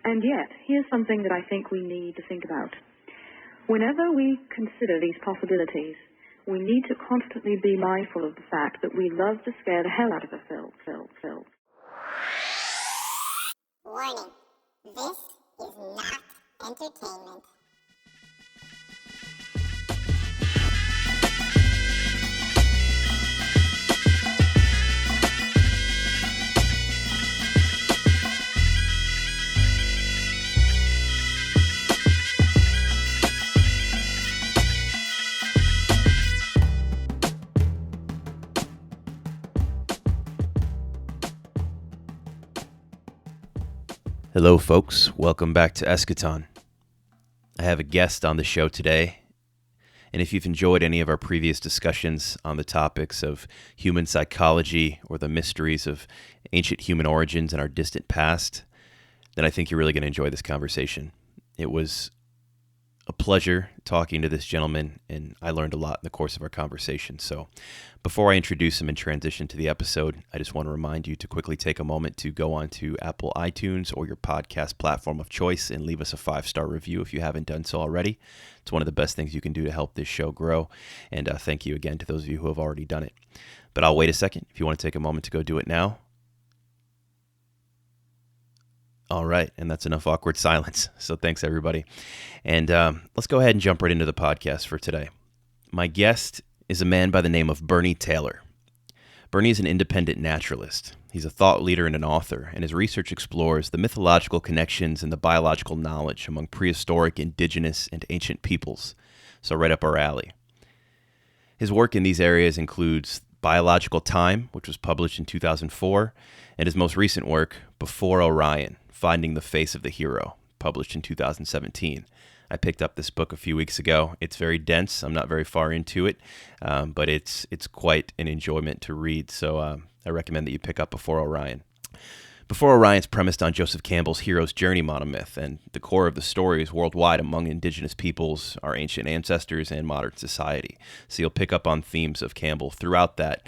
And yet, here's something that I think we need to think about. Whenever we consider these possibilities, we need to constantly be mindful of the fact that we love to scare the hell out of a film. Warning, this is not entertainment. Hello folks, welcome back to Eschaton. I have a guest on the show today, and if you've enjoyed any of our previous discussions on the topics of human psychology or the mysteries of ancient human origins and our distant past, then I think you're really going to enjoy this conversation. It was a pleasure talking to this gentleman, and I learned a lot in the course of our conversation. So before I introduce him and transition to the episode, I just want to remind you to quickly take a moment to go on to Apple iTunes or your podcast platform of choice and leave us a 5-star review if you haven't done so already. It's one of the best things you can do to help this show grow, and thank you again to those of you who have already done it. But I'll wait a second if you want to take a moment to go do it now. All right, and that's enough awkward silence. So thanks, everybody. And let's go ahead and jump right into the podcast for today. My guest is a man by the name of Bernie Taylor. Bernie is an independent naturalist. He's a thought leader and an author, and his research explores the mythological connections and the biological knowledge among prehistoric, indigenous, and ancient peoples. So right up our alley. His work in these areas includes Biological Time, which was published in 2004, and his most recent work, Before Orion, Finding the Face of the Hero, published in 2017. I picked up this book a few weeks ago. It's very dense. I'm not very far into it, but it's quite an enjoyment to read. So I recommend that you pick up Before Orion. Before Orion's premised on Joseph Campbell's hero's journey monomyth, and the core of the story is worldwide among indigenous peoples, our ancient ancestors, and modern society. So you'll pick up on themes of Campbell throughout that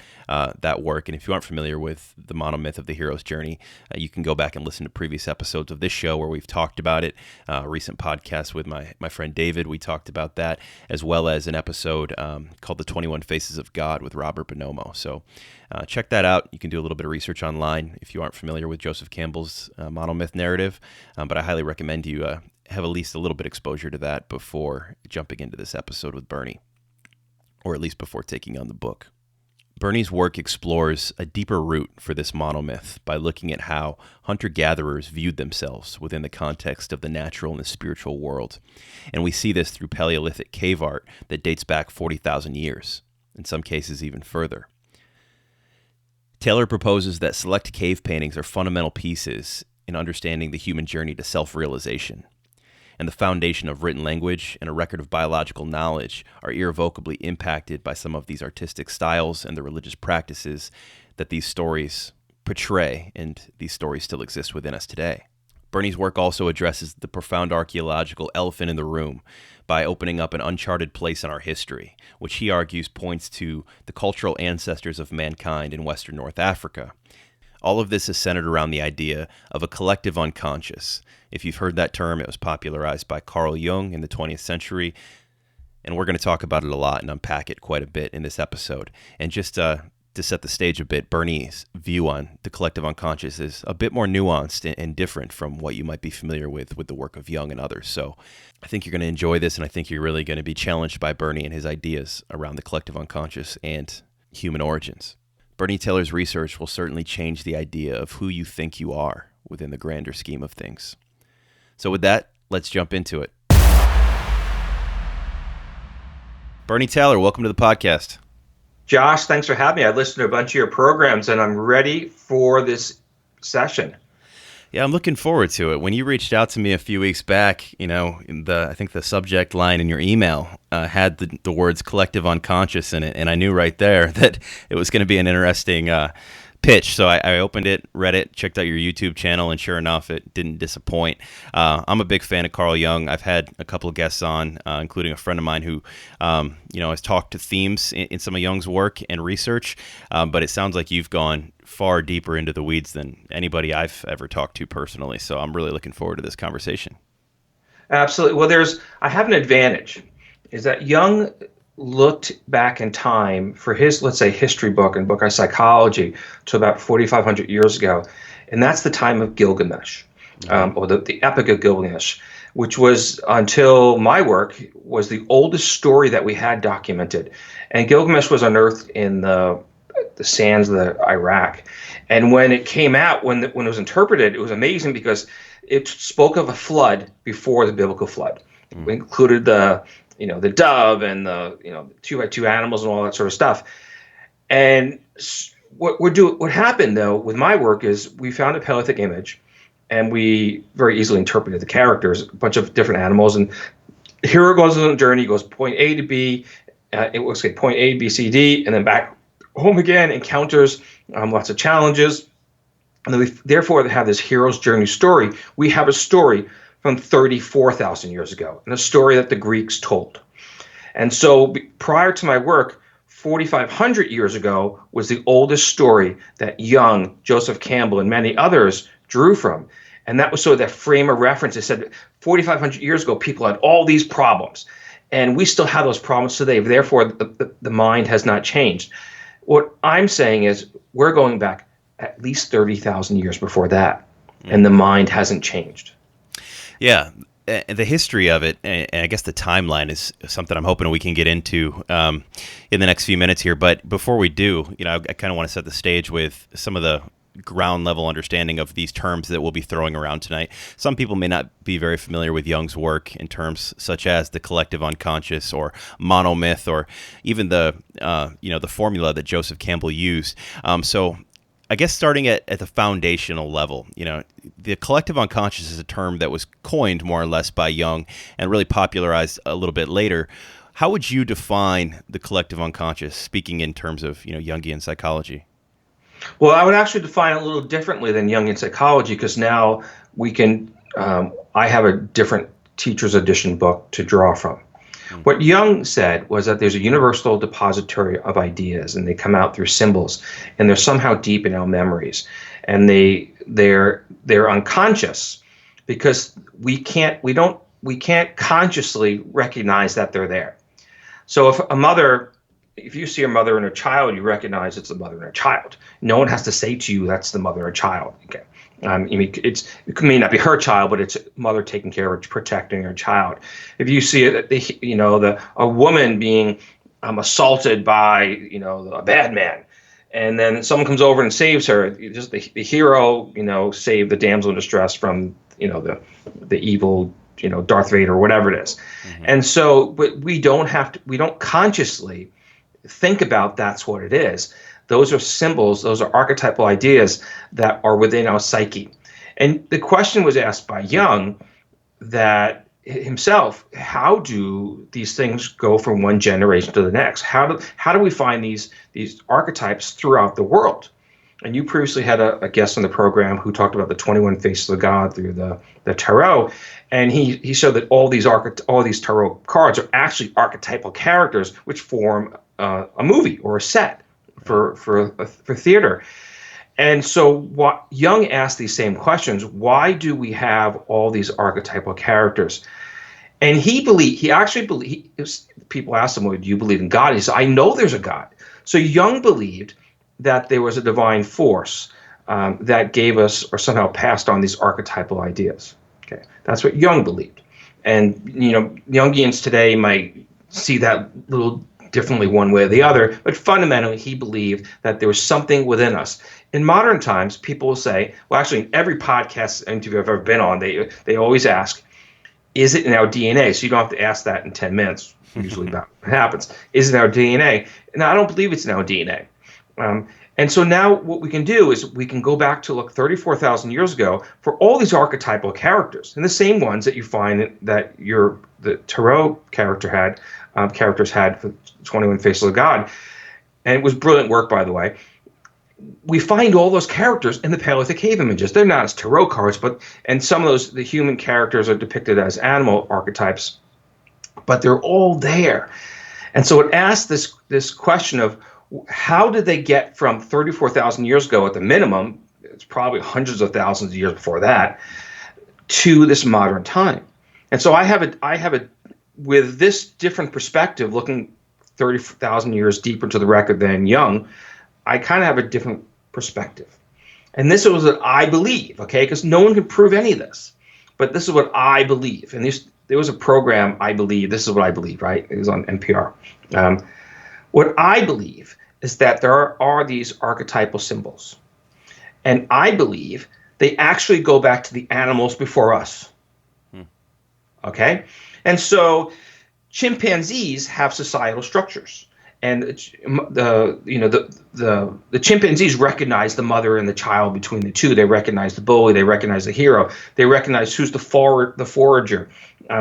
work. And if you aren't familiar with the monomyth of the hero's journey, you can go back and listen to previous episodes of this show where we've talked about it. A recent podcast with my friend David, we talked about that, as well as an episode called The 21 Faces of God with Robert Bonomo. So check that out. You can do a little bit of research online if you aren't familiar with Joseph Campbell's monomyth narrative, but I highly recommend you have at least a little bit exposure to that before jumping into this episode with Bernie, or at least before taking on the book. Bernie's work explores a deeper root for this monomyth by looking at how hunter-gatherers viewed themselves within the context of the natural and the spiritual world. And we see this through Paleolithic cave art that dates back 40,000 years, in some cases even further. Taylor proposes that select cave paintings are fundamental pieces in understanding the human journey to self-realization, and the foundation of written language and a record of biological knowledge are irrevocably impacted by some of these artistic styles and the religious practices that these stories portray, and these stories still exist within us today. Bernie's work also addresses the profound archaeological elephant in the room by opening up an uncharted place in our history, which he argues points to the cultural ancestors of mankind in Western North Africa. All of this is centered around the idea of a collective unconscious. If you've heard that term, it was popularized by Carl Jung in the 20th century, and we're going to talk about it a lot and unpack it quite a bit in this episode. And just to set the stage a bit, Bernie's view on the collective unconscious is a bit more nuanced and different from what you might be familiar with the work of Jung and others. So I think you're going to enjoy this, and I think you're really going to be challenged by Bernie and his ideas around the collective unconscious and human origins. Bernie Taylor's research will certainly change the idea of who you think you are within the grander scheme of things. So with that, let's jump into it. Bernie Taylor, welcome to the podcast. Josh, thanks for having me. I listened to a bunch of your programs, and I'm ready for this session. Yeah, I'm looking forward to it. When you reached out to me a few weeks back, I think the subject line in your email had the words collective unconscious in it, and I knew right there that it was going to be an interesting pitch. So I opened it, read it, checked out your YouTube channel, and sure enough, it didn't disappoint. I'm a big fan of Carl Jung. I've had a couple of guests on, including a friend of mine who, has talked to themes in some of Jung's work and research. But it sounds like you've gone far deeper into the weeds than anybody I've ever talked to personally. So I'm really looking forward to this conversation. Absolutely. Well, I have an advantage, is that Jung looked back in time for his, let's say, history book and book on psychology to about 4,500 years ago. And that's the time of Gilgamesh, or the Epic of Gilgamesh, which was, until my work, was the oldest story that we had documented. And Gilgamesh was unearthed in the sands of Iraq. And when it came out, when it was interpreted, it was amazing because it spoke of a flood before the biblical flood. It included the dove and the 2x2 animals and all that sort of stuff. And what happened though with my work is we found a Paleolithic image, and we very easily interpreted the characters, a bunch of different animals. And the hero goes on a journey, he goes point A to B, point A, B, C, D, and then back home again, encounters lots of challenges. And then we therefore have this hero's journey story. We have a story from 34,000 years ago, and a story that the Greeks told. And so prior to my work, 4,500 years ago was the oldest story that Jung, Joseph Campbell, and many others drew from. And that was sort of that frame of reference. It said 4,500 years ago, people had all these problems. And we still have those problems today. Therefore, the mind has not changed. What I'm saying is we're going back at least 30,000 years before that, and the mind hasn't changed. Yeah. The history of it, and I guess the timeline, is something I'm hoping we can get into in the next few minutes here. But before we do, I kind of want to set the stage with some of the ground level understanding of these terms that we'll be throwing around tonight. Some people may not be very familiar with Jung's work in terms such as the collective unconscious or monomyth, or even the formula that Joseph Campbell used. So I guess starting at the foundational level, the collective unconscious is a term that was coined more or less by Jung and really popularized a little bit later. How would you define the collective unconscious, speaking in terms of Jungian psychology? Well, I would actually define it a little differently than Jungian psychology, because now we can, I have a different teacher's edition book to draw from. What Jung said was that there's a universal depository of ideas, and they come out through symbols, and they're somehow deep in our memories, and they're unconscious because we can't consciously recognize that they're there. So if you see a mother and a child, you recognize it's the mother and her child. No one has to say to you that's the mother and child. Okay. It may not be her child, but it's a mother taking care of, protecting her child. If you see a woman being assaulted by a bad man, and then someone comes over and saves her, just the hero saved the damsel in distress from the evil Darth Vader or whatever it is. And so, but we don't consciously think about that's what it is. Those are symbols, those are archetypal ideas that are within our psyche. And the question was asked by Jung that himself, how do these things go from one generation to the next? How do we find these archetypes throughout the world? And you previously had a guest on the program who talked about the 21 faces of God through the tarot, and he showed that all these tarot cards are actually archetypal characters which form a movie or a set for theater. And so what Jung asked these same questions: why do we have all these archetypal characters? And he actually believed. People asked him, "Well, do you believe in God?" He said, "I know there's a God." So Jung believed that there was a divine force that gave us or somehow passed on these archetypal ideas. Okay, that's what Jung believed. And Jungians today might see that little differently one way or the other, but fundamentally he believed that there was something within us. In modern times, people will say, well, actually in every podcast interview I've ever been on, they always ask, is it in our DNA? So you don't have to ask that in 10 minutes, usually about what happens. Is it in our DNA? And I don't believe it's in our DNA. And so now what we can do is we can go back to look 34,000 years ago for all these archetypal characters, and the same ones that you find that the tarot characters had for 21 Faces of God. And it was brilliant work, by the way. we find all those characters in the Paleolithic cave images. They're not as tarot cards, and some of those, the human characters are depicted as animal archetypes, but they're all there. And so it asks this question of how did they get from 34,000 years ago at the minimum, it's probably hundreds of thousands of years before that, to this modern time. And so I have a with this different perspective, looking 30,000 years deeper into the record than Jung, I kind of have a different perspective. And this is what I believe, okay? Because no one can prove any of this. But this is what I believe. And there was a program, I believe, this is what I believe, right? It was on NPR. What I believe is that there are these archetypal symbols. And I believe they actually go back to the animals before us. Okay? And so chimpanzees have societal structures. And the chimpanzees recognize the mother and the child between the two. They recognize the bully. They recognize the hero. They recognize who's the forager.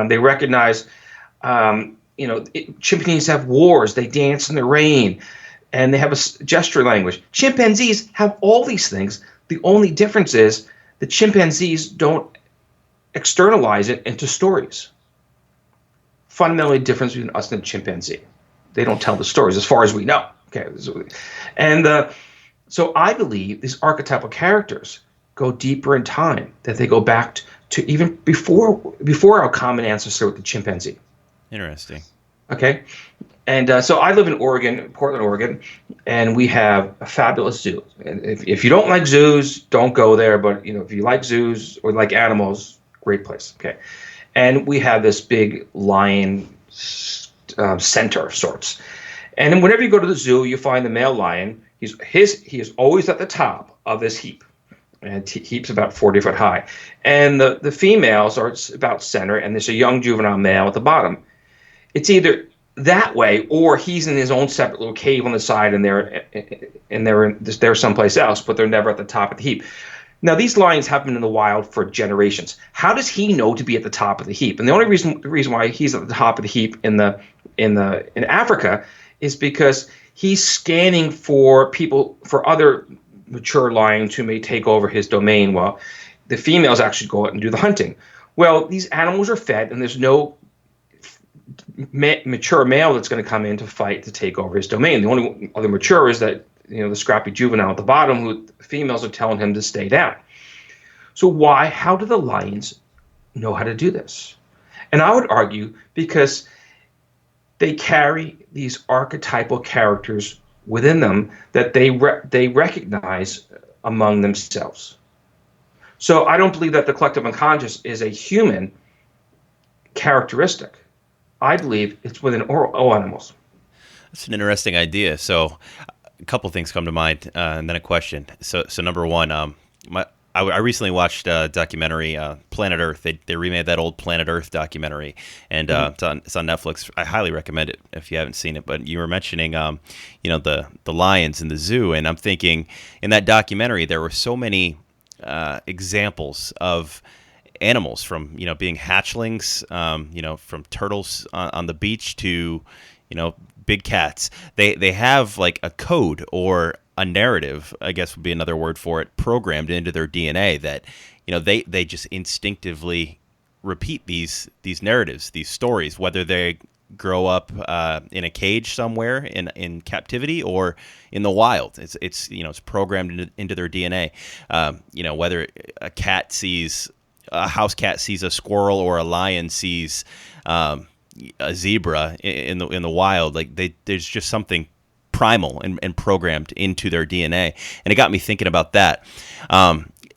They recognize, chimpanzees have wars. They dance in the rain, and they have a gesture language. Chimpanzees have all these things. The only difference is the chimpanzees don't externalize it into stories. Fundamentally difference between us and a chimpanzee. They don't tell the stories as far as we know. Okay, and so I believe these archetypal characters go deeper in time, that they go back to even before our common ancestor with the chimpanzee. Interesting. Okay, and so I live in Oregon, Portland, Oregon, and we have a fabulous zoo. And if you don't like zoos, don't go there. But if you like zoos or like animals, great place. Okay, and we have this big lion center of sorts. And whenever you go to the zoo, you find the male lion. He is always at the top of this heap. And heap's about 40 foot high. And the females are about center, and there's a young juvenile male at the bottom. It's either that way, or he's in his own separate little cave on the side, and they're someplace else, but they're never at the top of the heap. Now, these lions have been in the wild for generations. How does he know to be at the top of the heap? And the only reason why he's at the top of the heap in Africa is because he's scanning for other mature lions who may take over his domain while the females actually go out and do the hunting. Well, these animals are fed, and there's no mature male that's going to come in to fight to take over his domain. The only other mature is that the scrappy juvenile at the bottom, who the females are telling him to stay down. So how do the lions know how to do this? And I would argue because they carry these archetypal characters within them that they recognize among themselves. So I don't believe that the collective unconscious is a human characteristic. I believe it's within all animals. That's an interesting idea. So a couple things come to mind, and then a question. So number one, I recently watched a documentary, Planet Earth. They remade that old Planet Earth documentary, and it's on Netflix. I highly recommend it if you haven't seen it. But you were mentioning, the lions in the zoo, and I'm thinking in that documentary there were so many examples of animals from being hatchlings, from turtles on the beach to big cats. They have like a code or a narrative, I guess would be another word for it, programmed into their DNA that they just instinctively repeat these narratives, these stories, whether they grow up in a cage somewhere in captivity or in the wild. It's programmed into their DNA. Whether a house cat sees a squirrel or a lion sees a zebra in the wild, there's just something primal and programmed into their DNA. And it got me thinking about that.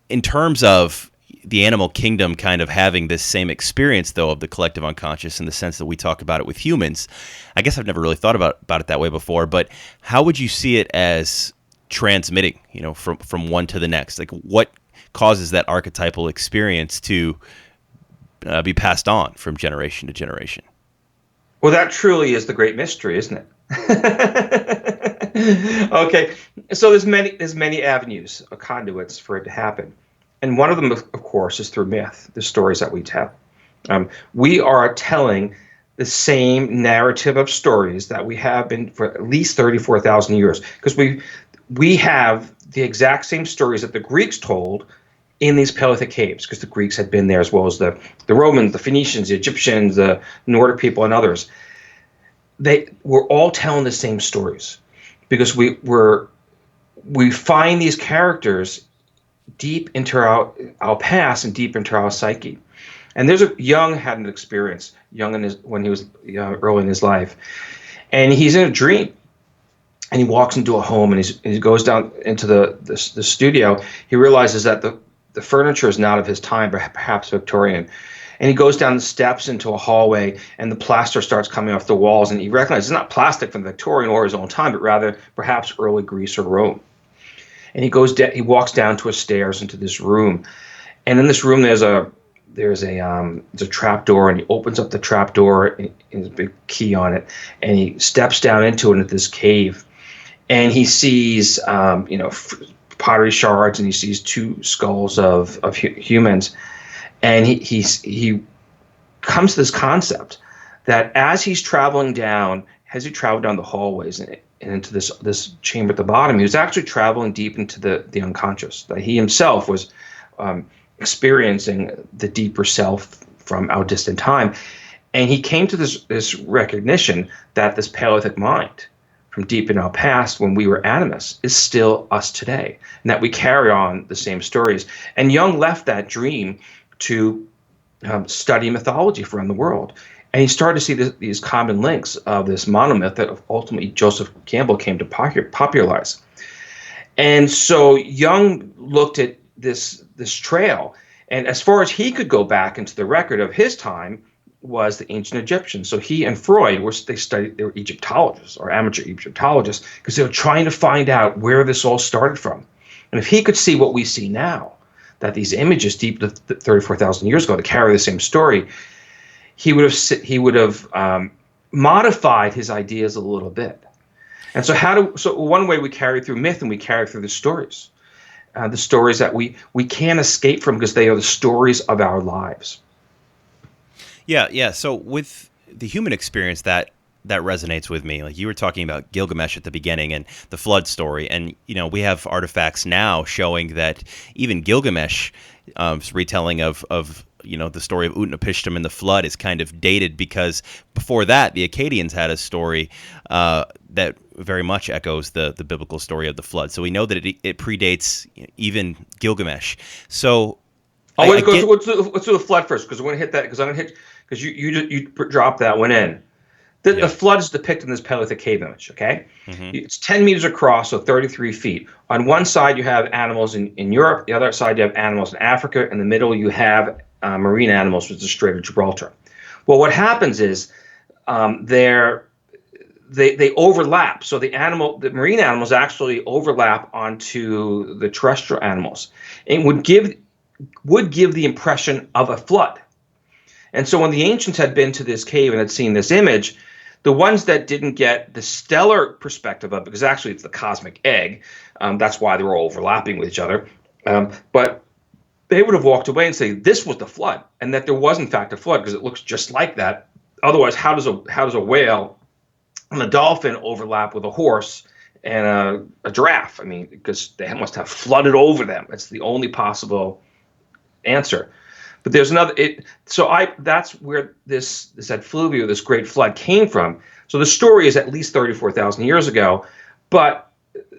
In terms of the animal kingdom kind of having this same experience, though, of the collective unconscious in the sense that we talk about it with humans, I guess I've never really thought about it that way before, but how would you see it as transmitting, from one to the next? Like, what causes that archetypal experience to be passed on from generation to generation? Well, that truly is the great mystery, isn't it? Okay, so there's many avenues or conduits for it to happen, and one of them, of course, is through myth, the stories that we tell. We are telling the same narrative of stories that we have been for at least 34,000 years, because we have the exact same stories that the Greeks told in these Paleolithic caves, because the Greeks had been there as well as the Romans, the Phoenicians, the Egyptians, the Nordic people, and others. They were all telling the same stories, because we find these characters deep into our past and deep into our psyche. And Jung had an experience, when he was early in his life, and he's in a dream, and he walks into a home, and he goes down into the studio. He realizes that the furniture is not of his time, but perhaps Victorian. And he goes down the steps into a hallway, and the plaster starts coming off the walls, and he recognizes it's not plastic from the Victorian or his own time, but rather perhaps early Greece or Rome. And he walks down to a stairs into this room, and in this room there's a trap door, and he opens up the trap door, and there's a big key on it, and he steps down into this cave, and he sees pottery shards, and he sees two skulls of humans. And he comes to this concept that as he traveled down the hallways and into this chamber at the bottom, he was actually traveling deep into the unconscious, that he himself was experiencing the deeper self from our distant time. And he came to this recognition that this Paleolithic mind from deep in our past, when we were animists, is still us today, and that we carry on the same stories. And Jung left that dream to study mythology around the world. And he started to see these common links of this monomyth that ultimately Joseph Campbell came to popularize. And so Jung looked at this trail, and as far as he could go back into the record of his time was the ancient Egyptians. So he and Freud they were Egyptologists or amateur Egyptologists, because they were trying to find out where this all started from. And if he could see what we see now, that these images deep to 34,000 years ago that carry the same story, he would have modified his ideas a little bit. And so one way we carry through myth, and we carry through the stories that we can't escape from, because they are the stories of our lives. Yeah. So with the human experience, that resonates with me. Like you were talking about Gilgamesh at the beginning and the flood story, and we have artifacts now showing that even Gilgamesh retelling of the story of Utnapishtim and the flood is kind of dated, because before that the Akkadians had a story that very much echoes the biblical story of the flood. So we know that it predates even Gilgamesh. So let's do the flood first, because we're going to hit that, because you dropped that one in. The flood is depicted in this Paleolithic cave image, okay? Mm-hmm. It's 10 meters across, so 33 feet. On one side, you have animals in Europe. The other side, you have animals in Africa. In the middle, you have marine animals, which is the Strait of Gibraltar. Well, what happens is they overlap. So the marine animals actually overlap onto the terrestrial animals. It would give the impression of a flood. And so when the ancients had been to this cave and had seen this image, the ones that didn't get the stellar perspective of it, because actually it's the cosmic egg, that's why they're all overlapping with each other, but they would have walked away and say this was the flood, and that there was in fact a flood, because it looks just like that. Otherwise, how does a whale and a dolphin overlap with a horse and a giraffe? I mean, because they must have flooded over them. It's the only possible answer. But there's another. That's where this effluvia, this great flood, came from. So the story is at least 34,000 years ago, but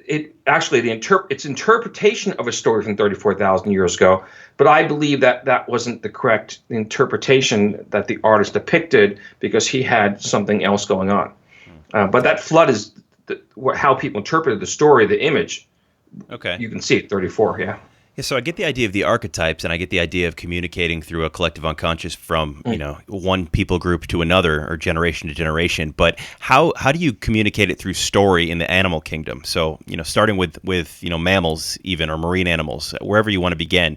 it's interpretation of a story from 34,000 years ago. But I believe that wasn't the correct interpretation that the artist depicted, because he had something else going on. But that flood is how people interpreted the story, the image. Okay, you can see it 34. Yeah. Yeah, so I get the idea of the archetypes, and I get the idea of communicating through a collective unconscious from one people group to another, or generation to generation. But how do you communicate it through story in the animal kingdom? So starting with mammals, even, or marine animals, wherever you want to begin.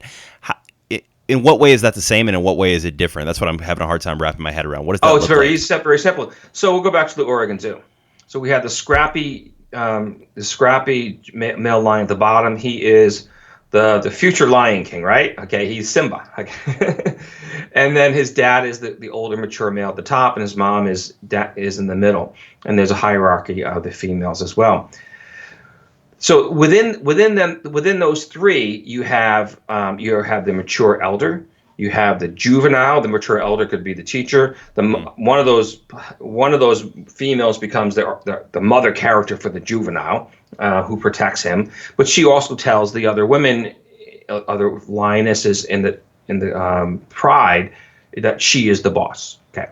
In what way is that the same, and in what way is it different? That's what I'm having a hard time wrapping my head around. What does that look like? It's very simple. So we'll go back to the Oregon Zoo. So we have the scrappy male lion at the bottom. He is the future Lion King, right? Okay, he's Simba. Okay. And then his dad is the older, mature male at the top, and his mom is in the middle. And there's a hierarchy of the females as well. So within those three, you have the mature elder, you have the juvenile. The mature elder could be the teacher. One of those females becomes the mother character for the juvenile, who protects him. But she also tells the other women, other lionesses in the pride, that she is the boss. Okay,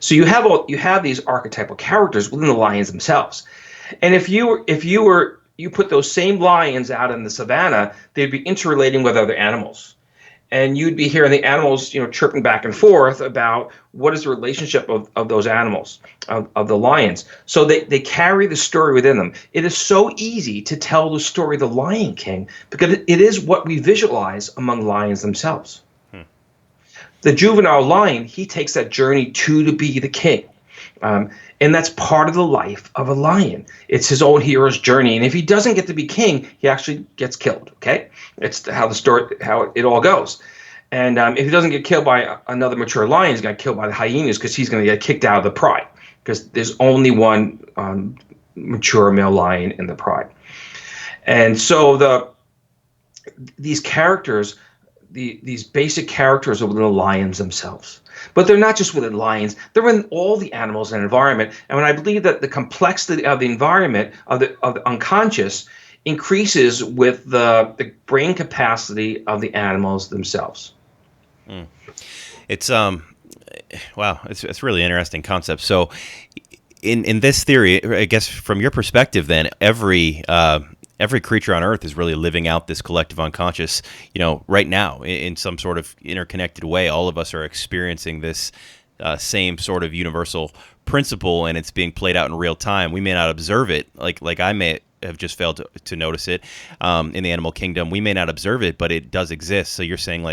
so you have these archetypal characters within the lions themselves, and if you put those same lions out in the savannah, they'd be interrelating with other animals. And you'd be hearing the animals, chirping back and forth about what is the relationship of those animals, of the lions. So they carry the story within them. It is so easy to tell the story of the Lion King because it is what we visualize among lions themselves. The juvenile lion, he takes that journey to be the king. And that's part of the life of a lion. It's his own hero's journey. And if he doesn't get to be king, he actually gets killed. Okay, it's how it all goes. And if he doesn't get killed by another mature lion, he's going to get killed by the hyenas because he's going to get kicked out of the pride because there's only one mature male lion in the pride. And so these characters, these basic characters are within the lions themselves. But they're not just within lions, they're in all the animals and environment. And when I believe that the complexity of the environment, of the unconscious, increases with the brain capacity of the animals themselves. It's wow, it's really interesting concept. So in this theory, I guess from your perspective then, every creature on Earth is really living out this collective unconscious, right now in some sort of interconnected way. All of us are experiencing this same sort of universal principle, and it's being played out in real time. We may not observe it, like I may have just failed to notice it in the animal kingdom. We may not observe it, but it does exist. So you're saying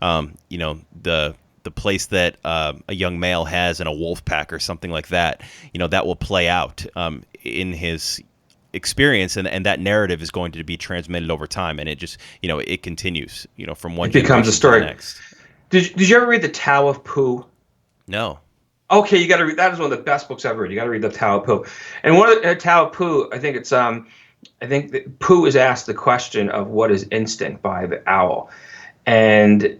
the place that a young male has in a wolf pack or something like that, that will play out in his experience, and that narrative is going to be transmitted over time, and it just it continues from one generation becomes a story to the next. Did you ever read the Tao of Pooh? No. Okay, you got to read. That is one of the best books I've read. You got to read the Tao of Pooh. And one of the Tao of Pooh, I think that Pooh is asked the question of what is instinct by the owl, and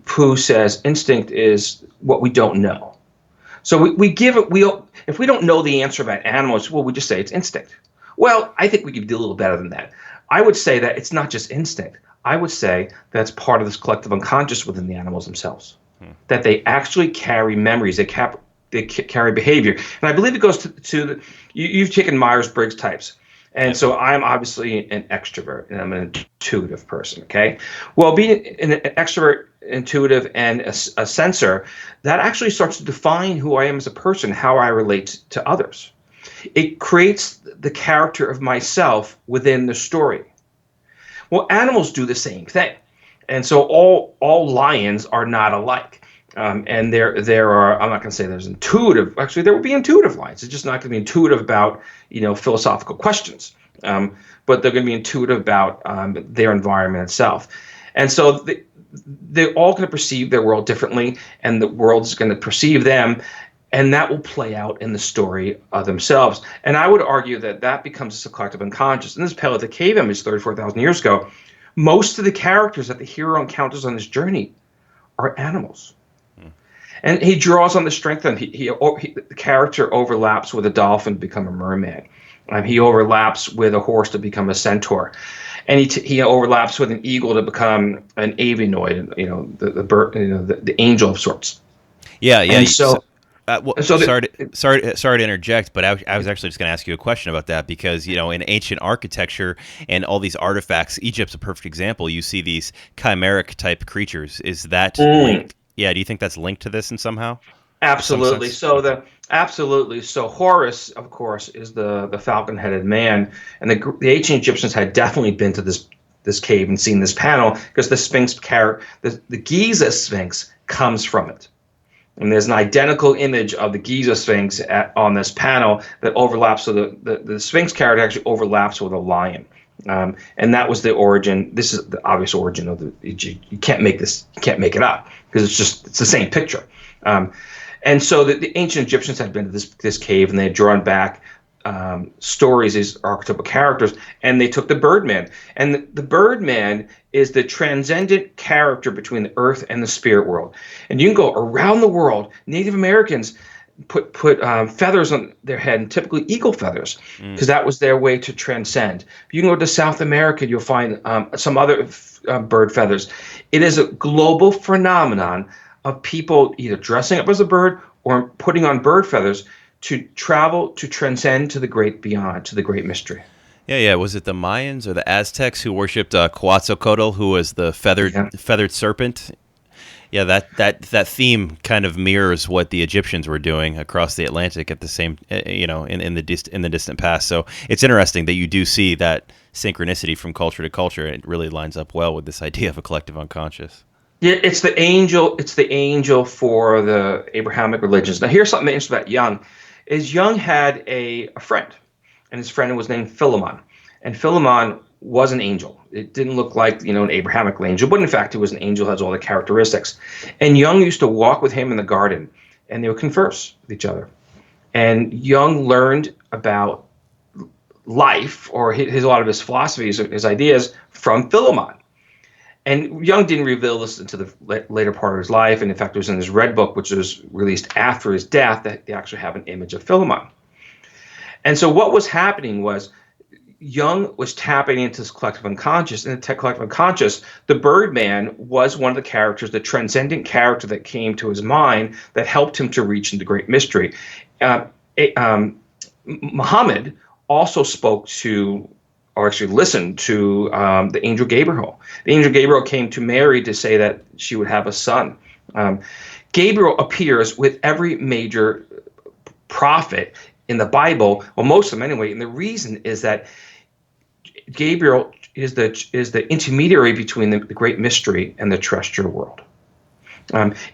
Pooh says instinct is what we don't know. So we give it. If we don't know the answer about animals, well, we just say it's instinct. Well, I think we could do a little better than that. I would say that it's not just instinct. I would say that's part of this collective unconscious within the animals themselves. That they actually carry memories. They carry behavior. And I believe it goes to you've taken Myers-Briggs types. And so I'm obviously an extrovert, and I'm an intuitive person, okay? Well, being an extrovert, intuitive, and a sensor, that actually starts to define who I am as a person, how I relate to others. It creates the character of myself within the story. Well, animals do the same thing. And so all lions are not alike. And there are, I'm not going to say there's intuitive, actually there will be intuitive lions. It's just not going to be intuitive about, philosophical questions. But they're going to be intuitive about their environment itself. And so they're all going to perceive their world differently, and the world is going to perceive them, and that will play out in the story of themselves. And I would argue that becomes a collective unconscious. And this Pale at the Cave image 34,000 years ago, most of the characters that the hero encounters on this journey are animals. And he draws on the strength of them. The character overlaps with a dolphin to become a merman. He overlaps with a horse to become a centaur. And he overlaps with an eagle to become an avianoid, the bird, the angel of sorts. Yeah. And sorry to interject, but I was actually just going to ask you a question about that because, in ancient architecture and all these artifacts, Egypt's a perfect example. You see these chimeric type creatures. Is that linked? Yeah. Do you think that's linked to this in somehow? Absolutely. So Horus, of course, is the falcon-headed man, and the ancient Egyptians had definitely been to this cave and seen this panel because the Sphinx the Giza Sphinx comes from it. And there's an identical image of the Giza Sphinx on this panel that overlaps. So the Sphinx character actually overlaps with a lion. And that was the origin. This is the obvious origin of you can't make this. You can't make it up because it's the same picture. And so the ancient Egyptians had been to this cave, and they had drawn back stories, these archetypal characters, and they took the Birdman. And the Birdman is the transcendent character between the earth and the spirit world. And you can go around the world. Native Americans put feathers on their head, and typically eagle feathers, because that was their way to transcend. You can go to South America, you'll find some other bird feathers. It is a global phenomenon of people either dressing up as a bird or putting on bird feathers to travel, to transcend to the great beyond, to the great mystery. Yeah. Was it the Mayans or the Aztecs who worshipped Quetzalcoatl, who was the feathered serpent? Yeah, that theme kind of mirrors what the Egyptians were doing across the Atlantic at the same, in the distant past. So it's interesting that you do see that synchronicity from culture to culture. It really lines up well with this idea of a collective unconscious. Yeah, it's the angel. It's the angel for the Abrahamic religions. Now, here's something interesting about Jung. Is Jung had a friend, and his friend was named Philemon. And Philemon was an angel. It didn't look like, an Abrahamic angel, but in fact, it was an angel, has all the characteristics. And Jung used to walk with him in the garden, and they would converse with each other. And Jung learned about life, or a lot of his philosophies, his ideas, from Philemon. And Jung didn't reveal this into the later part of his life. And in fact, it was in his Red Book, which was released after his death, that they actually have an image of Philemon. And so what was happening was Jung was tapping into this collective unconscious. And the collective unconscious, the Birdman was one of the characters, the transcendent character that came to his mind that helped him to reach into great mystery. Muhammad also spoke to, or actually listened to, the angel Gabriel. The angel Gabriel came to Mary to say that she would have a son. Gabriel appears with every major prophet in the Bible, well, most of them anyway, and the reason is that Gabriel is the intermediary between the great mystery and the terrestrial world.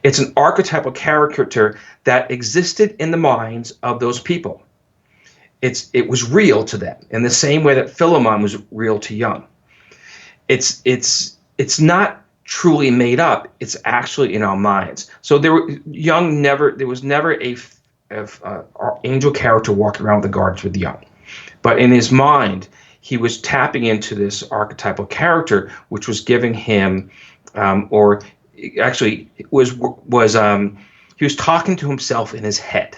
It's an archetypal character that existed in the minds of those people. It was real to them in the same way that Philemon was real to Jung. It's not truly made up. It's actually in our minds. So there was never a angel character walking around the gardens with Jung, but in his mind he was tapping into this archetypal character, which was giving him, or actually was he was talking to himself in his head.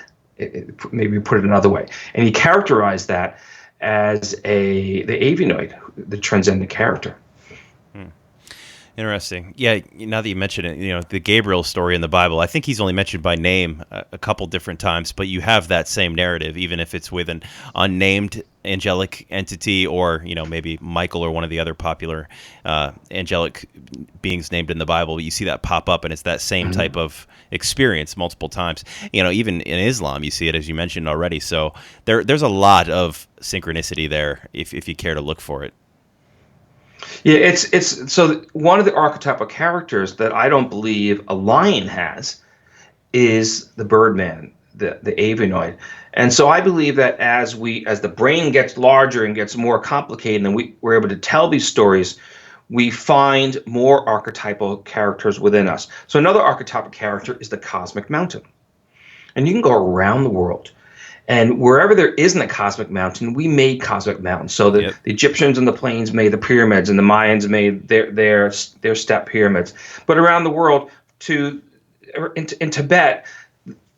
Maybe put it another way, and he characterized that as the avianoid, the transcendent character. Interesting. Yeah, now that you mention it, the Gabriel story in the Bible, I think he's only mentioned by name a couple different times, but you have that same narrative, even if it's with an unnamed angelic entity, or maybe Michael or one of the other popular angelic beings named in the Bible. You see that pop up, and it's that same type of experience multiple times. Even in Islam, you see it, as you mentioned already. So there's a lot of synchronicity there if you care to look for it. Yeah, it's so one of the archetypal characters that I don't believe a lion has is the Birdman, the avianoid. And so I believe that as the brain gets larger and gets more complicated, and we're able to tell these stories, we find more archetypal characters within us. So another archetypal character is the cosmic mountain. And you can go around the world, and wherever there isn't a cosmic mountain, we made cosmic mountains. So the Egyptians and the plains made the pyramids, and the Mayans made their step pyramids. But around the world, in Tibet,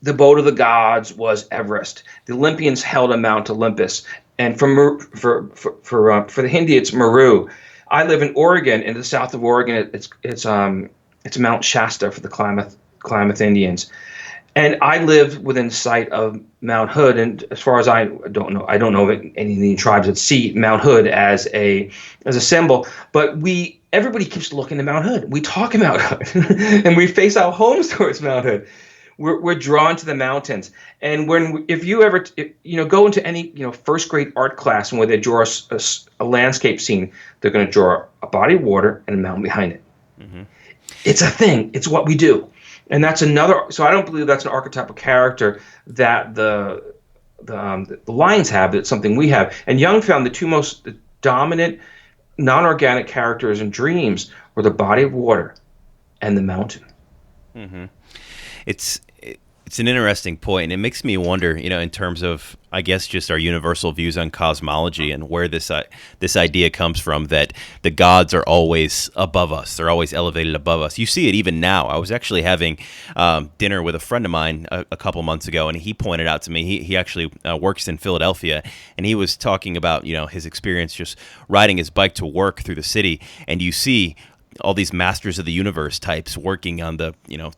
the abode of the gods was Everest. The Olympians held a Mount Olympus, and for the Hindi, it's Meru. I live in Oregon, in the south of Oregon. It's Mount Shasta for the Klamath Indians. And I live within sight of Mount Hood, and as far as I don't know of any Indian tribes that see Mount Hood as a symbol. But everybody keeps looking to Mount Hood. We talk about Hood, and we face our homes towards Mount Hood. We're drawn to the mountains. And if you ever go into any first grade art class, and where they draw a landscape scene, they're going to draw a body of water and a mountain behind it. Mm-hmm. It's a thing. It's what we do. And that's another. So I don't believe that's an archetypal character that the lions have. That's something we have. And Jung found the two most dominant non-organic characters in dreams were the body of water and the mountain. Mm-hmm. It's an interesting point, and it makes me wonder, in terms of, I guess, just our universal views on cosmology and where this idea comes from, that the gods are always above us. They're always elevated above us. You see it even now. I was actually having dinner with a friend of mine a couple months ago, and he pointed out to me, he actually works in Philadelphia, and he was talking about, his experience just riding his bike to work through the city, and you see all these masters of the universe types working on the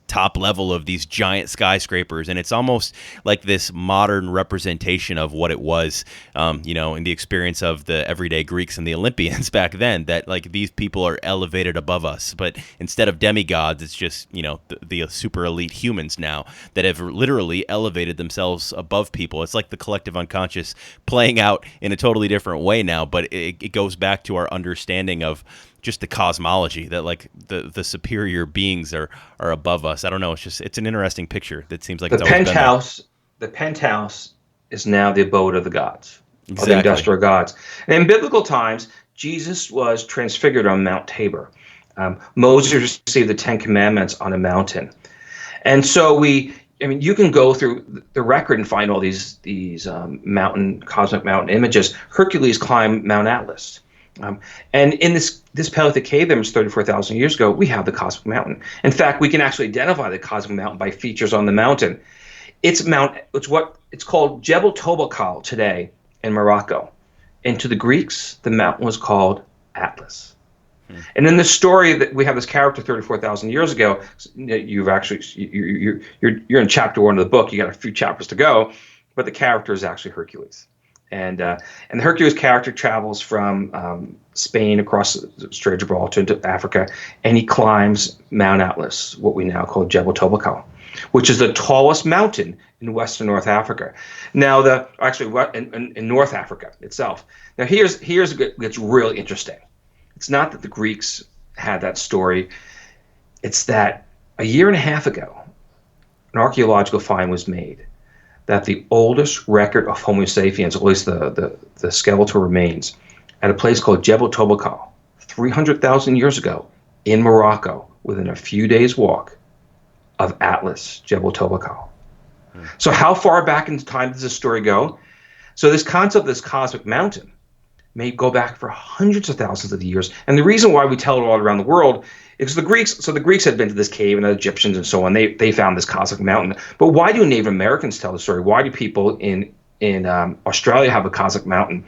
top level of these giant skyscrapers, and it's almost like this modern representation of what it was in the experience of the everyday Greeks and the Olympians back then, that like these people are elevated above us, but instead of demigods, it's just the super elite humans now that have literally elevated themselves above people. It's like the collective unconscious playing out in a totally different way now, but it goes back to our understanding of just the cosmology, that like the superior beings are above us. I don't know. It's an interesting picture that seems like the it's always penthouse. The penthouse is now the abode of the gods, been there. of the industrial gods. And in biblical times, Jesus was transfigured on Mount Tabor. Moses received the Ten Commandments on a mountain, and so you can go through the record and find all these cosmic mountain images. Hercules climbed Mount Atlas. And in this Paleolithic cave image 34,000 years ago, we have the cosmic mountain. In fact, we can actually identify the cosmic mountain by features on the mountain. It's called Jebel Tobakal today in Morocco. And to the Greeks, the mountain was called Atlas. And in the story that we have this character 34,000 years ago, you're in chapter 1 of the book. You got a few chapters to go, but the character is actually Hercules. And the Hercules character travels from Spain across the Strait of Gibraltar into Africa, and he climbs Mount Atlas, what we now call Jebel Tobakal, which is the tallest mountain in Western North Africa. Now, in North Africa itself. Now, here's what gets really interesting. It's not that the Greeks had that story. It's that a year and a half ago, an archaeological find was made that the oldest record of Homo sapiens, at least the skeletal remains, at a place called Jebel Tobakal, 300,000 years ago, in Morocco, within a few days' walk of Atlas, Jebel Tobakal. So how far back in time does this story go? So this concept of this cosmic mountain may go back for hundreds of thousands of years. And the reason why we tell it all around the world is the Greeks had been to this cave, and the Egyptians and so on. They found this cosmic mountain. But why do Native Americans tell the story? Why do people in Australia have a cosmic mountain?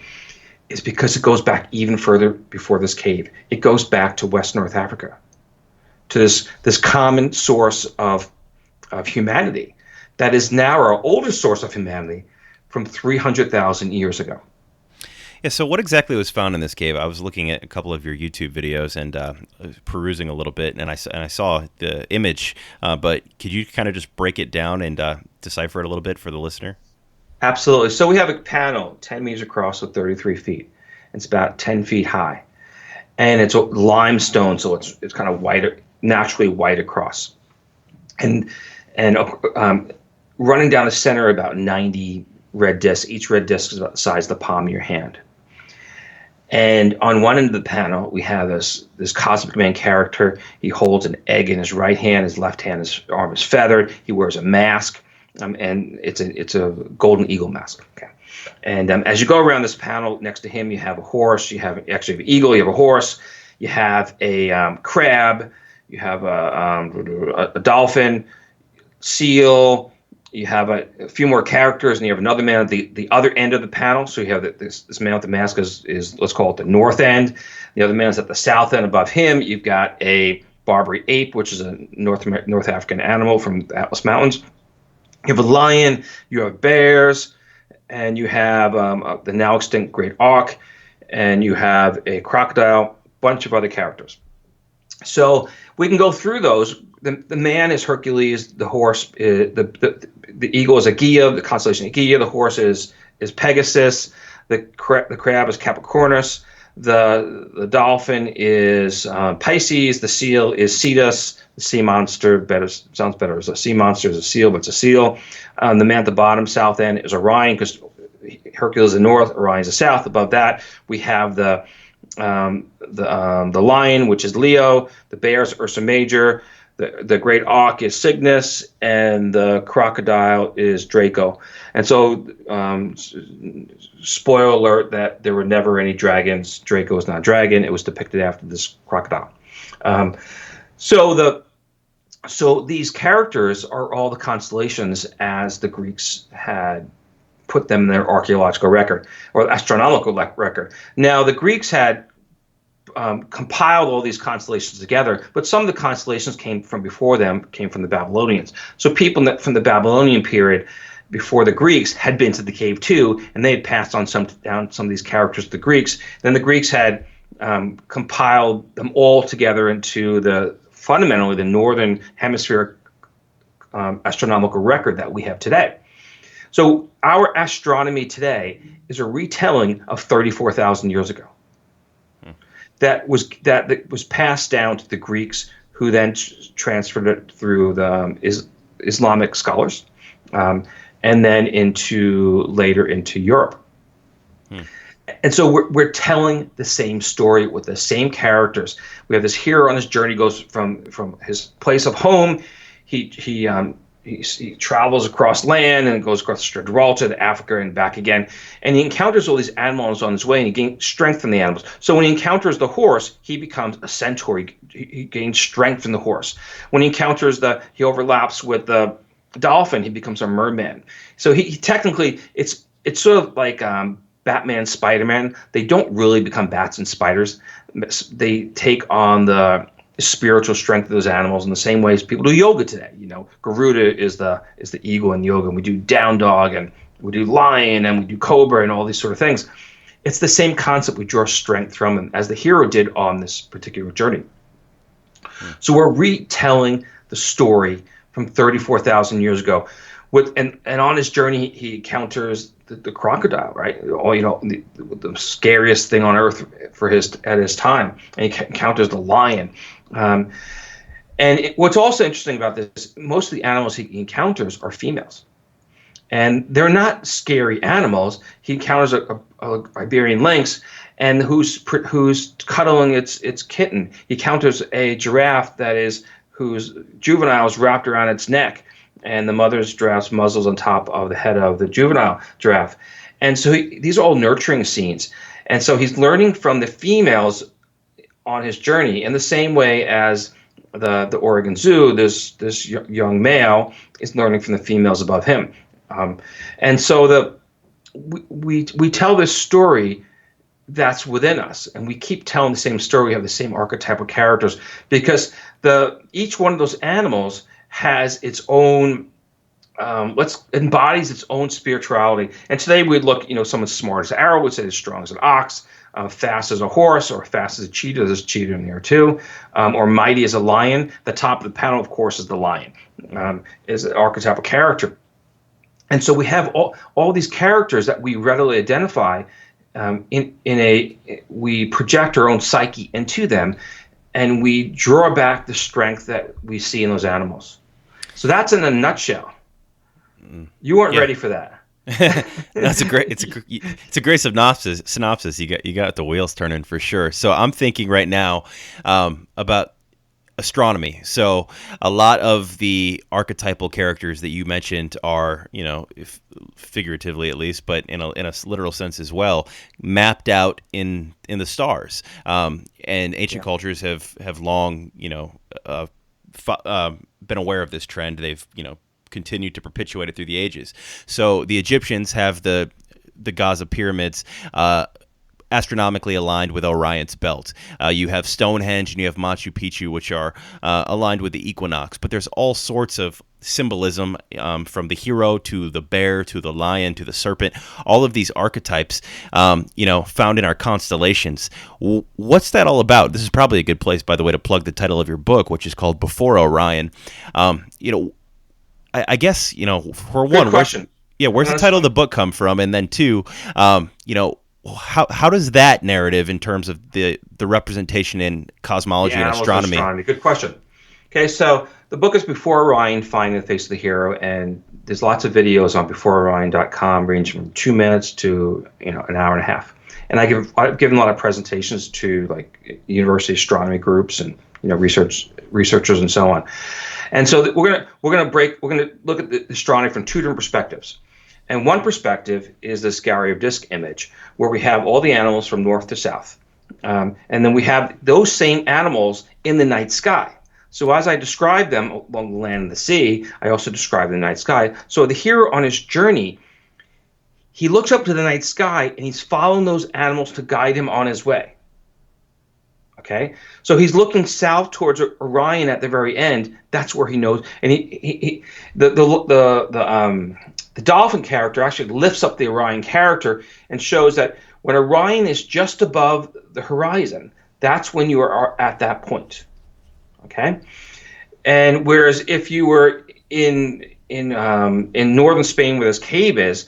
It's because it goes back even further before this cave. It goes back to West North Africa, to this common source of humanity that is now our oldest source of humanity from 300,000 years ago. Yeah, so what exactly was found in this cave? I was looking at a couple of your YouTube videos and perusing a little bit, and I saw the image, but could you kind of just break it down and decipher it a little bit for the listener? Absolutely. So we have a panel 10 meters across, so 33 feet. It's about 10 feet high, and it's limestone, so it's kind of white, naturally white across, and running down the center about 90 red discs. Each red disc is about the size of the palm of your hand. And on one end of the panel, we have this cosmic man character. He holds an egg in his right hand. His left hand, his arm is feathered. He wears a mask, and it's a golden eagle mask. Okay. And as you go around this panel, next to him, you have a horse. You have an eagle. You have a horse. You have a crab. You have a dolphin, seal. You have a few more characters, and you have another man at the other end of the panel. So you have this man with the mask is let's call it the north end. The other man is at the south end. Above him, you've got a Barbary ape, which is a North African animal from the Atlas Mountains. You have a lion. You have bears, and you have the now extinct great auk, and you have a crocodile. Bunch of other characters. So we can go through those. The man is Hercules. The horse, the eagle is Aegea, the constellation Aegea. The horse is Pegasus. The crab is Capricornus. The dolphin is Pisces. The seal is Cetus. The sea monster sounds better as a sea monster, as a seal, but it's a seal. The man at the bottom, south end, is Orion, because Hercules is the north, Orion is the south. Above that, we have the lion, which is Leo. The bear is Ursa Major. the great auk is Cygnus, and the crocodile is Draco. And so, spoiler alert, that there were never any dragons. Draco is not a dragon. It was depicted after this crocodile. So these characters are all the constellations as the Greeks had put them in their archaeological record or astronomical record. Now, the Greeks had compiled all these constellations together, but some of the constellations came from before them, came from the Babylonians. So people from the Babylonian period before the Greeks had been to the cave too, and they had passed on down some of these characters to the Greeks. Then the Greeks had compiled them all together into fundamentally the northern hemispheric astronomical record that we have today. So our astronomy today is a retelling of 34,000 years ago. That was passed down to the Greeks, who then transferred it through the Islamic scholars, and then later into Europe. And so we're telling the same story with the same characters. We have this hero on his journey, goes from his place of home. He travels across land and goes across Gibraltar to Africa and back again. And he encounters all these animals on his way, and he gains strength from the animals. So when he encounters the horse, he becomes a centaur. He gains strength from the horse. When he encounters he overlaps with the dolphin, he becomes a merman. So he technically, it's sort of like Batman, Spider-Man. They don't really become bats and spiders. They take on the spiritual strength of those animals in the same way as people do yoga today. Garuda is the eagle in yoga, and we do down dog, and we do lion, and we do cobra, and all these sort of things. It's the same concept we draw strength from, and as the hero did on this particular journey. So we're retelling the story from 34,000 years ago. And on his journey, he encounters the crocodile, right? The scariest thing on earth at his time. And he encounters the lion. What's also interesting about this, most of the animals he encounters are females. And they're not scary animals. He encounters a Iberian lynx, and who's cuddling its kitten. He encounters a giraffe whose juvenile is wrapped around its neck, and the mother's giraffe's muzzle's on top of the head of the juvenile giraffe. And so these are all nurturing scenes. And so he's learning from the females on his journey in the same way as the Oregon Zoo, this young male is learning from the females above him. And so we tell this story that's within us, and we keep telling the same story. We have the same archetypal characters because each one of those animals has its own embodies its own spirituality. And today we'd look, someone smart as an arrow would say as strong as an ox, fast as a horse, or fast as a cheetah. There's a cheetah in there too, or mighty as a lion. The top of the panel, of course, is the lion, is an archetypal character. And so we have all these characters that we readily identify. We project our own psyche into them, and we draw back the strength that we see in those animals. So that's in a nutshell. You weren't ready for that. That's it's a great synopsis. You got the wheels turning for sure. So I'm thinking right now about astronomy. So a lot of the archetypal characters that you mentioned are, figuratively at least, but in a literal sense as well, mapped out in the stars. And ancient cultures have long, been aware of this trend. They've, continued to perpetuate it through the ages. So the Egyptians have the Gaza pyramids astronomically aligned with Orion's belt. You have Stonehenge and you have Machu Picchu, which are aligned with the equinox. But there's all sorts of symbolism from the hero to the bear to the lion to the serpent. All of these archetypes, found in our constellations. What's that all about? This is probably a good place, by the way, to plug the title of your book, which is called Before Orion. I guess, for one, where's the title of the book come from? And then two, how does that narrative in terms of the representation in cosmology and astronomy? Good question. Okay, so the book is Before Orion, Finding the Face of the Hero, and there's lots of videos on beforeorion.com ranging from 2 minutes to an hour and a half. And I've given a lot of presentations to like university astronomy groups and researchers and so on. And so we're gonna look at the astronomy from two different perspectives. And one perspective is this Gallery of Disk image, where we have all the animals from north to south. And then we have those same animals in the night sky. So as I describe them along the land and the sea, I also describe the night sky. So the hero on his journey, he looks up to the night sky and he's following those animals to guide him on his way. Okay, so he's looking south towards Orion at the very end. That's where he knows. And the dolphin character actually lifts up the Orion character and shows that when Orion is just above the horizon, that's when you are at that point. Okay, and whereas if you were in northern Spain where this cave is,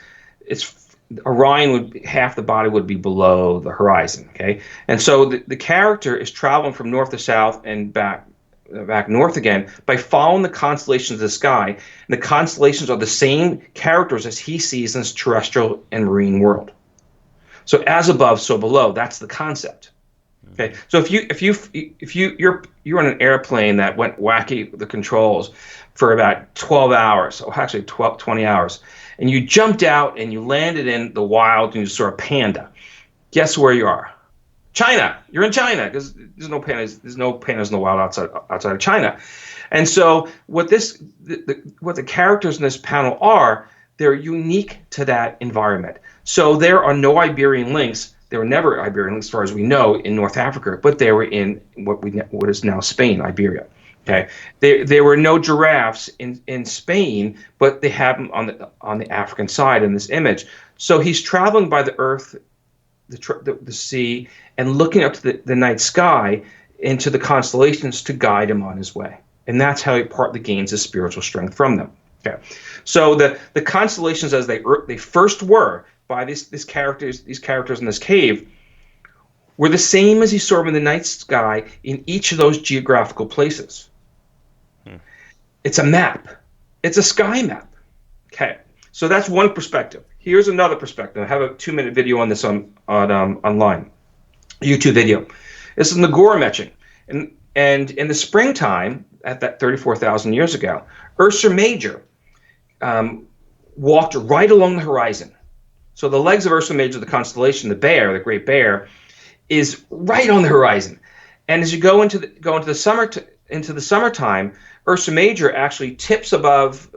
Orion would, half the body would be below the horizon. Okay, and so the character is traveling from north to south and back north again by following the constellations of the sky. And the constellations are the same characters as he sees in his terrestrial and marine world. So as above, so below. That's the concept. Okay, so if you're on an airplane that went wacky with the controls for about 12 hours, or actually 20 hours, and you jumped out and you landed in the wild and you saw a panda, guess where you are? China. You're in China because there's no pandas. There's no pandas in the wild outside of China. And so what the characters in this panel are, they're unique to that environment. So there are no Iberian lynx. There were never Iberian lynx, as far as we know, in North Africa, but they were in what is now Spain, Iberia. Okay, there were no giraffes in Spain, but they have them on the African side in this image. So he's traveling by the earth, the sea, and looking up to the night sky into the constellations to guide him on his way. And that's how he partly gains his spiritual strength from them. Okay, so the constellations as they first were by these characters in this cave were the same as he saw them in the night sky in each of those geographical places. It's a map. It's a sky map. Okay, so that's one perspective. Here's another perspective. I have a 2-minute video on this online, YouTube video. This is Ngora etching, and in the springtime, at that 34,000 years ago, Ursa Major walked right along the horizon. So the legs of Ursa Major, the constellation, the bear, the Great Bear, is right on the horizon. And as you go into the summertime, Ursa Major actually tips above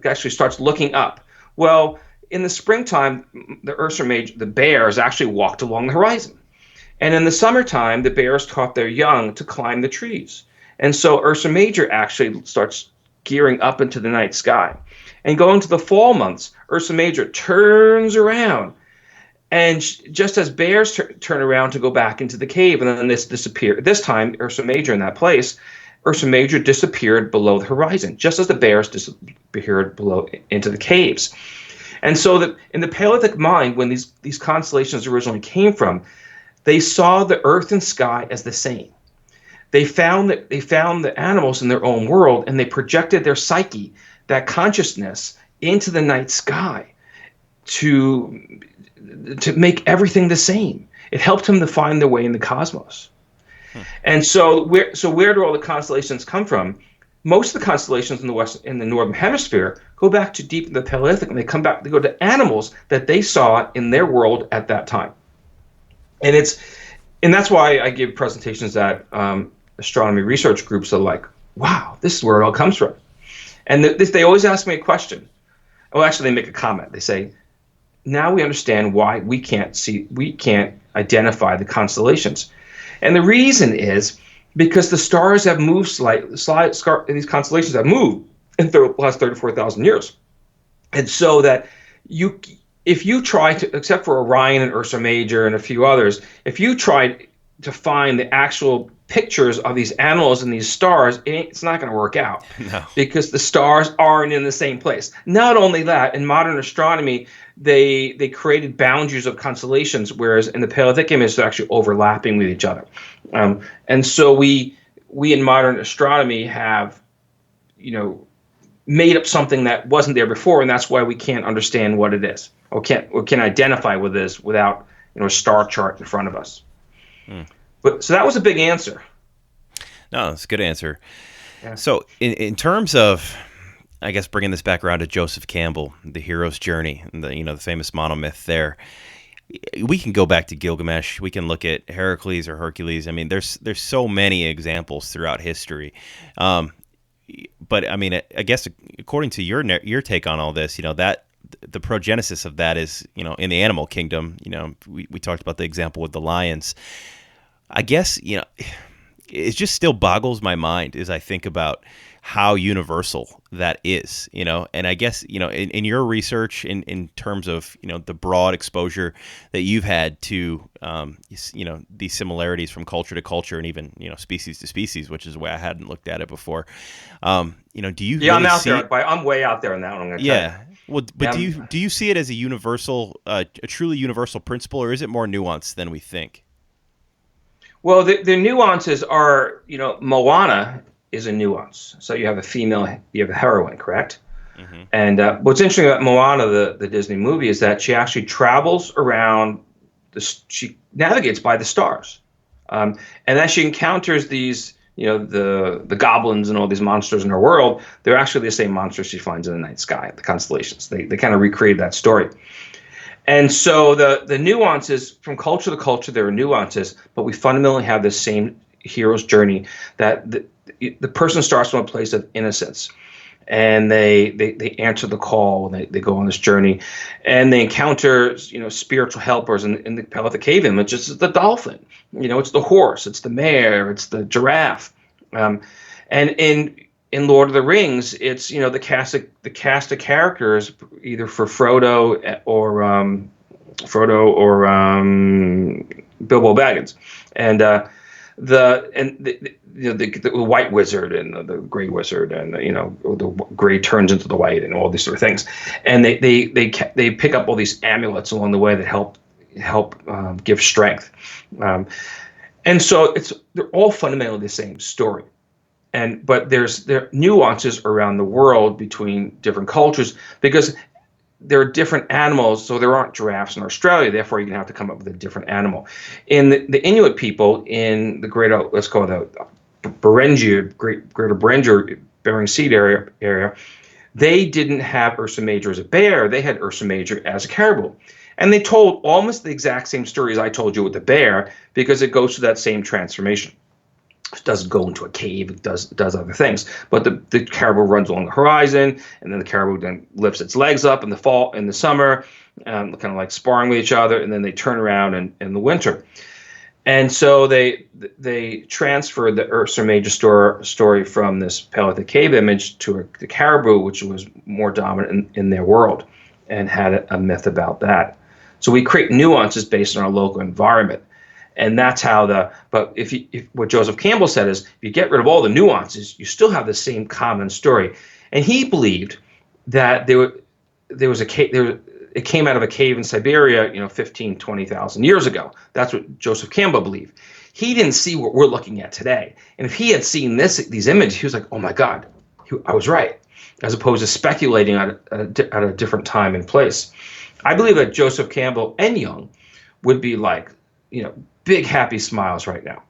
actually starts looking up. Well, in the springtime, the Ursa Major, the bears, actually walked along the horizon. And in the summertime, the bears taught their young to climb the trees. And so Ursa Major actually starts gearing up into the night sky. And going to the fall months, Ursa Major turns around. And just as bears turn around to go back into the cave, and then this disappeared. This time, Ursa Major in that place, Ursa Major disappeared below the horizon, just as the bears disappeared below into the caves. And so that in the Paleolithic mind, when these constellations originally came from, they saw the earth and sky as the same. They found the animals in their own world, and they projected their psyche, that consciousness, into the night sky to make everything the same. It helped him to find their way in the cosmos. And so where do all the constellations come from? Most of the constellations in the northern hemisphere go back to deep in the Paleolithic, and they go to animals that they saw in their world at that time. And that's why I give presentations at astronomy research groups that are like, wow, this is where it all comes from. And they always ask me a question. Well, actually, they make a comment. They say, now we understand why we can't identify the constellations. And the reason is because the stars have moved slightly, these constellations have moved in the last 34,000 years. And so that if you try to, except for Orion and Ursa Major and a few others, if you try to find the actual pictures of these animals and these stars, it's not going to work out. No. Because the stars aren't in the same place. Not only that, in modern astronomy, they created boundaries of constellations, whereas in the Paleolithic image, they're actually overlapping with each other. And so we in modern astronomy have, made up something that wasn't there before, and that's why we can't understand what it is, or can identify what it is without a star chart in front of us. So that was a big answer. No, that's a good answer. Yeah. So in terms of, I guess, bringing this back around to Joseph Campbell, the hero's journey, and the famous monomyth there, we can go back to Gilgamesh. We can look at Heracles or Hercules. I mean, there's so many examples throughout history. But I mean, I guess according to your take on all this, that the progenesis of that is, in the animal kingdom. We talked about the example with the lions. I guess, it just still boggles my mind as I think about how universal that is, and I guess, in your research in terms of, the broad exposure that you've had to, these similarities from culture to culture and even, species to species, which is the way I hadn't looked at it before. Do you? Yeah, really I'm out see there, but I'm way out there on that one. I'm gonna tell you. Well, but do you see it as a universal, a truly universal principle, or is it more nuanced than we think? Well, the nuances are, Moana is a nuance. So you have you have a heroine, correct? Mm-hmm. And what's interesting about Moana, the Disney movie, is that she actually travels around, she navigates by the stars. And as she encounters these, the goblins and all these monsters in her world, they're actually the same monsters she finds in the night sky, the constellations. They kind of recreate that story. And so the nuances, from culture to culture, there are nuances, but we fundamentally have this same hero's journey, that the person starts from a place of innocence, and they answer the call, and they go on this journey, and they encounter, spiritual helpers in the Pelican Cave image. It's the dolphin, it's the horse, it's the mare, it's the giraffe, and in Lord of the Rings, it's the cast of characters, either for Frodo or Bilbo Baggins, and the white wizard and the gray wizard, and the gray turns into the white, and all these sort of things, and they pick up all these amulets along the way that help give strength, and so they're all fundamentally the same story. But there are nuances around the world between different cultures, because there are different animals. So there aren't giraffes in Australia. Therefore, you're going to have to come up with a different animal. In the Inuit people in the greater, let's call it the greater Beringia, Bering Sea area, they didn't have Ursa Major as a bear. They had Ursa Major as a caribou. And they told almost the exact same stories I told you with the bear, because it goes through that same transformation. It doesn't go into a cave, it does other things. But the caribou runs along the horizon, and then the caribou then lifts its legs up in the summer, kind of like sparring with each other, and then they turn around in the winter. And so they transferred the Ursa Major story from this Pelican Cave image to the caribou, which was more dominant in their world, and had a myth about that. So we create nuances based on our local environment. And that's how but if what Joseph Campbell said is, if you get rid of all the nuances, you still have the same common story. And he believed that it came out of a cave in Siberia, 15, 20,000 years ago. That's what Joseph Campbell believed. He didn't see what we're looking at today. And if he had seen these images, he was like, oh my God, I was right, as opposed to speculating at a different time and place. I believe that Joseph Campbell and Jung would be like, big happy smiles right now.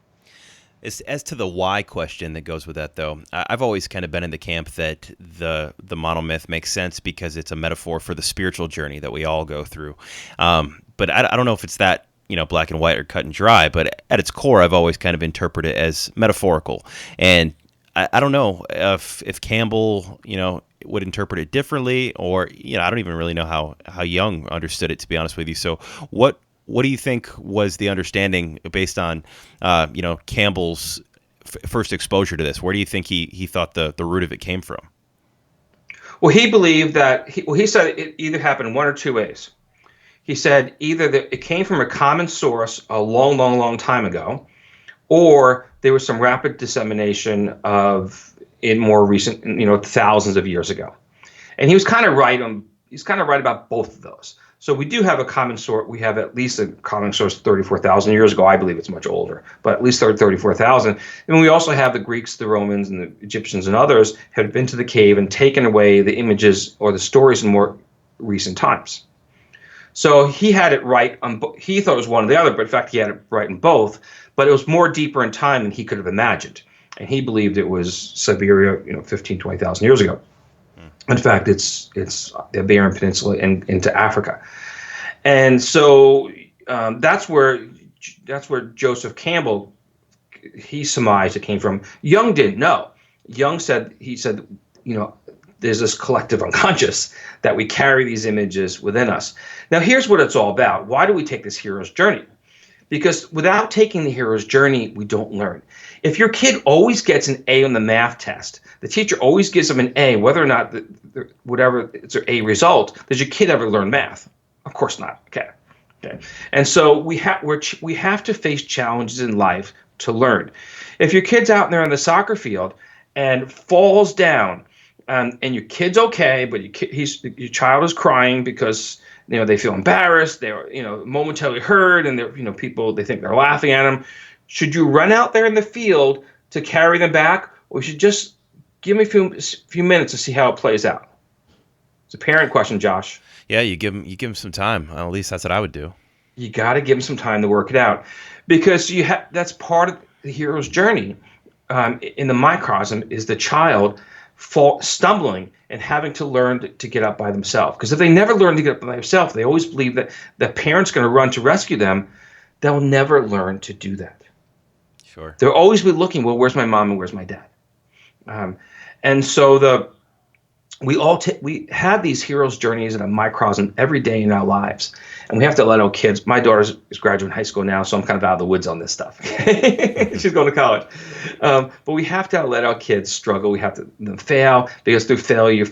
As to the why question that goes with that, though, I've always kind of been in the camp that the monomyth makes sense because it's a metaphor for the spiritual journey that we all go through. But I don't know if it's that, black and white or cut and dry, but at its core, I've always kind of interpreted it as metaphorical. And I don't know if Campbell, would interpret it differently, or, I don't even really know how Jung understood it, to be honest with you. So what do you think was the understanding based on, Campbell's first exposure to this? Where do you think he thought the root of it came from? Well, he believed that, he said it either happened one or two ways. He said either that it came from a common source a long, long, long time ago, or there was some rapid dissemination in more recent, thousands of years ago. And he was kind of right about both of those. So we do have a common source. We have at least a common source 34,000 years ago. I believe it's much older, but at least 34,000. And we also have the Greeks, the Romans, and the Egyptians and others had been to the cave and taken away the images or the stories in more recent times. So he had it right on. He thought it was one or the other, but in fact he had it right in both. But it was more deeper in time than he could have imagined. and he believed it was Siberia, 15, 20,000 years ago. In fact, it's the Iberian Peninsula and into Africa, and so that's where Joseph Campbell, he surmised it came from. Jung didn't know. Jung said, there's this collective unconscious that we carry these images within us. Now, here's what it's all about. Why do we take this hero's journey? Because without taking the hero's journey, we don't learn. If your kid always gets an A on the math test, the teacher always gives them an A, whether or not whatever it's an A result, does your kid ever learn math? Of course not. Okay. And so we have to face challenges in life to learn. If your kid's out there on the soccer field and falls down, and your kid's okay, but your child is crying because they feel embarrassed, they're momentarily hurt, and they think they're laughing at them. Should you run out there in the field to carry them back, or should you just give me a few minutes to see how it plays out? It's a parent question, Josh. Yeah, you give them some time. At least that's what I would do. You got to give them some time to work it out, because that's part of the hero's journey. In the microcosm is the child stumbling and having to learn to get up by themselves. Because if they never learn to get up by themselves, they always believe that the parent's going to run to rescue them. They'll never learn to do that. Sure. They'll always be looking, well, where's my mom and where's my dad? And so we have these hero's journeys in a microcosm every day in our lives. And we have to let our kids, my daughter is graduating high school now, so I'm kind of out of the woods on this stuff. She's going to college. But we have to let our kids struggle. We have to let them fail, because through failure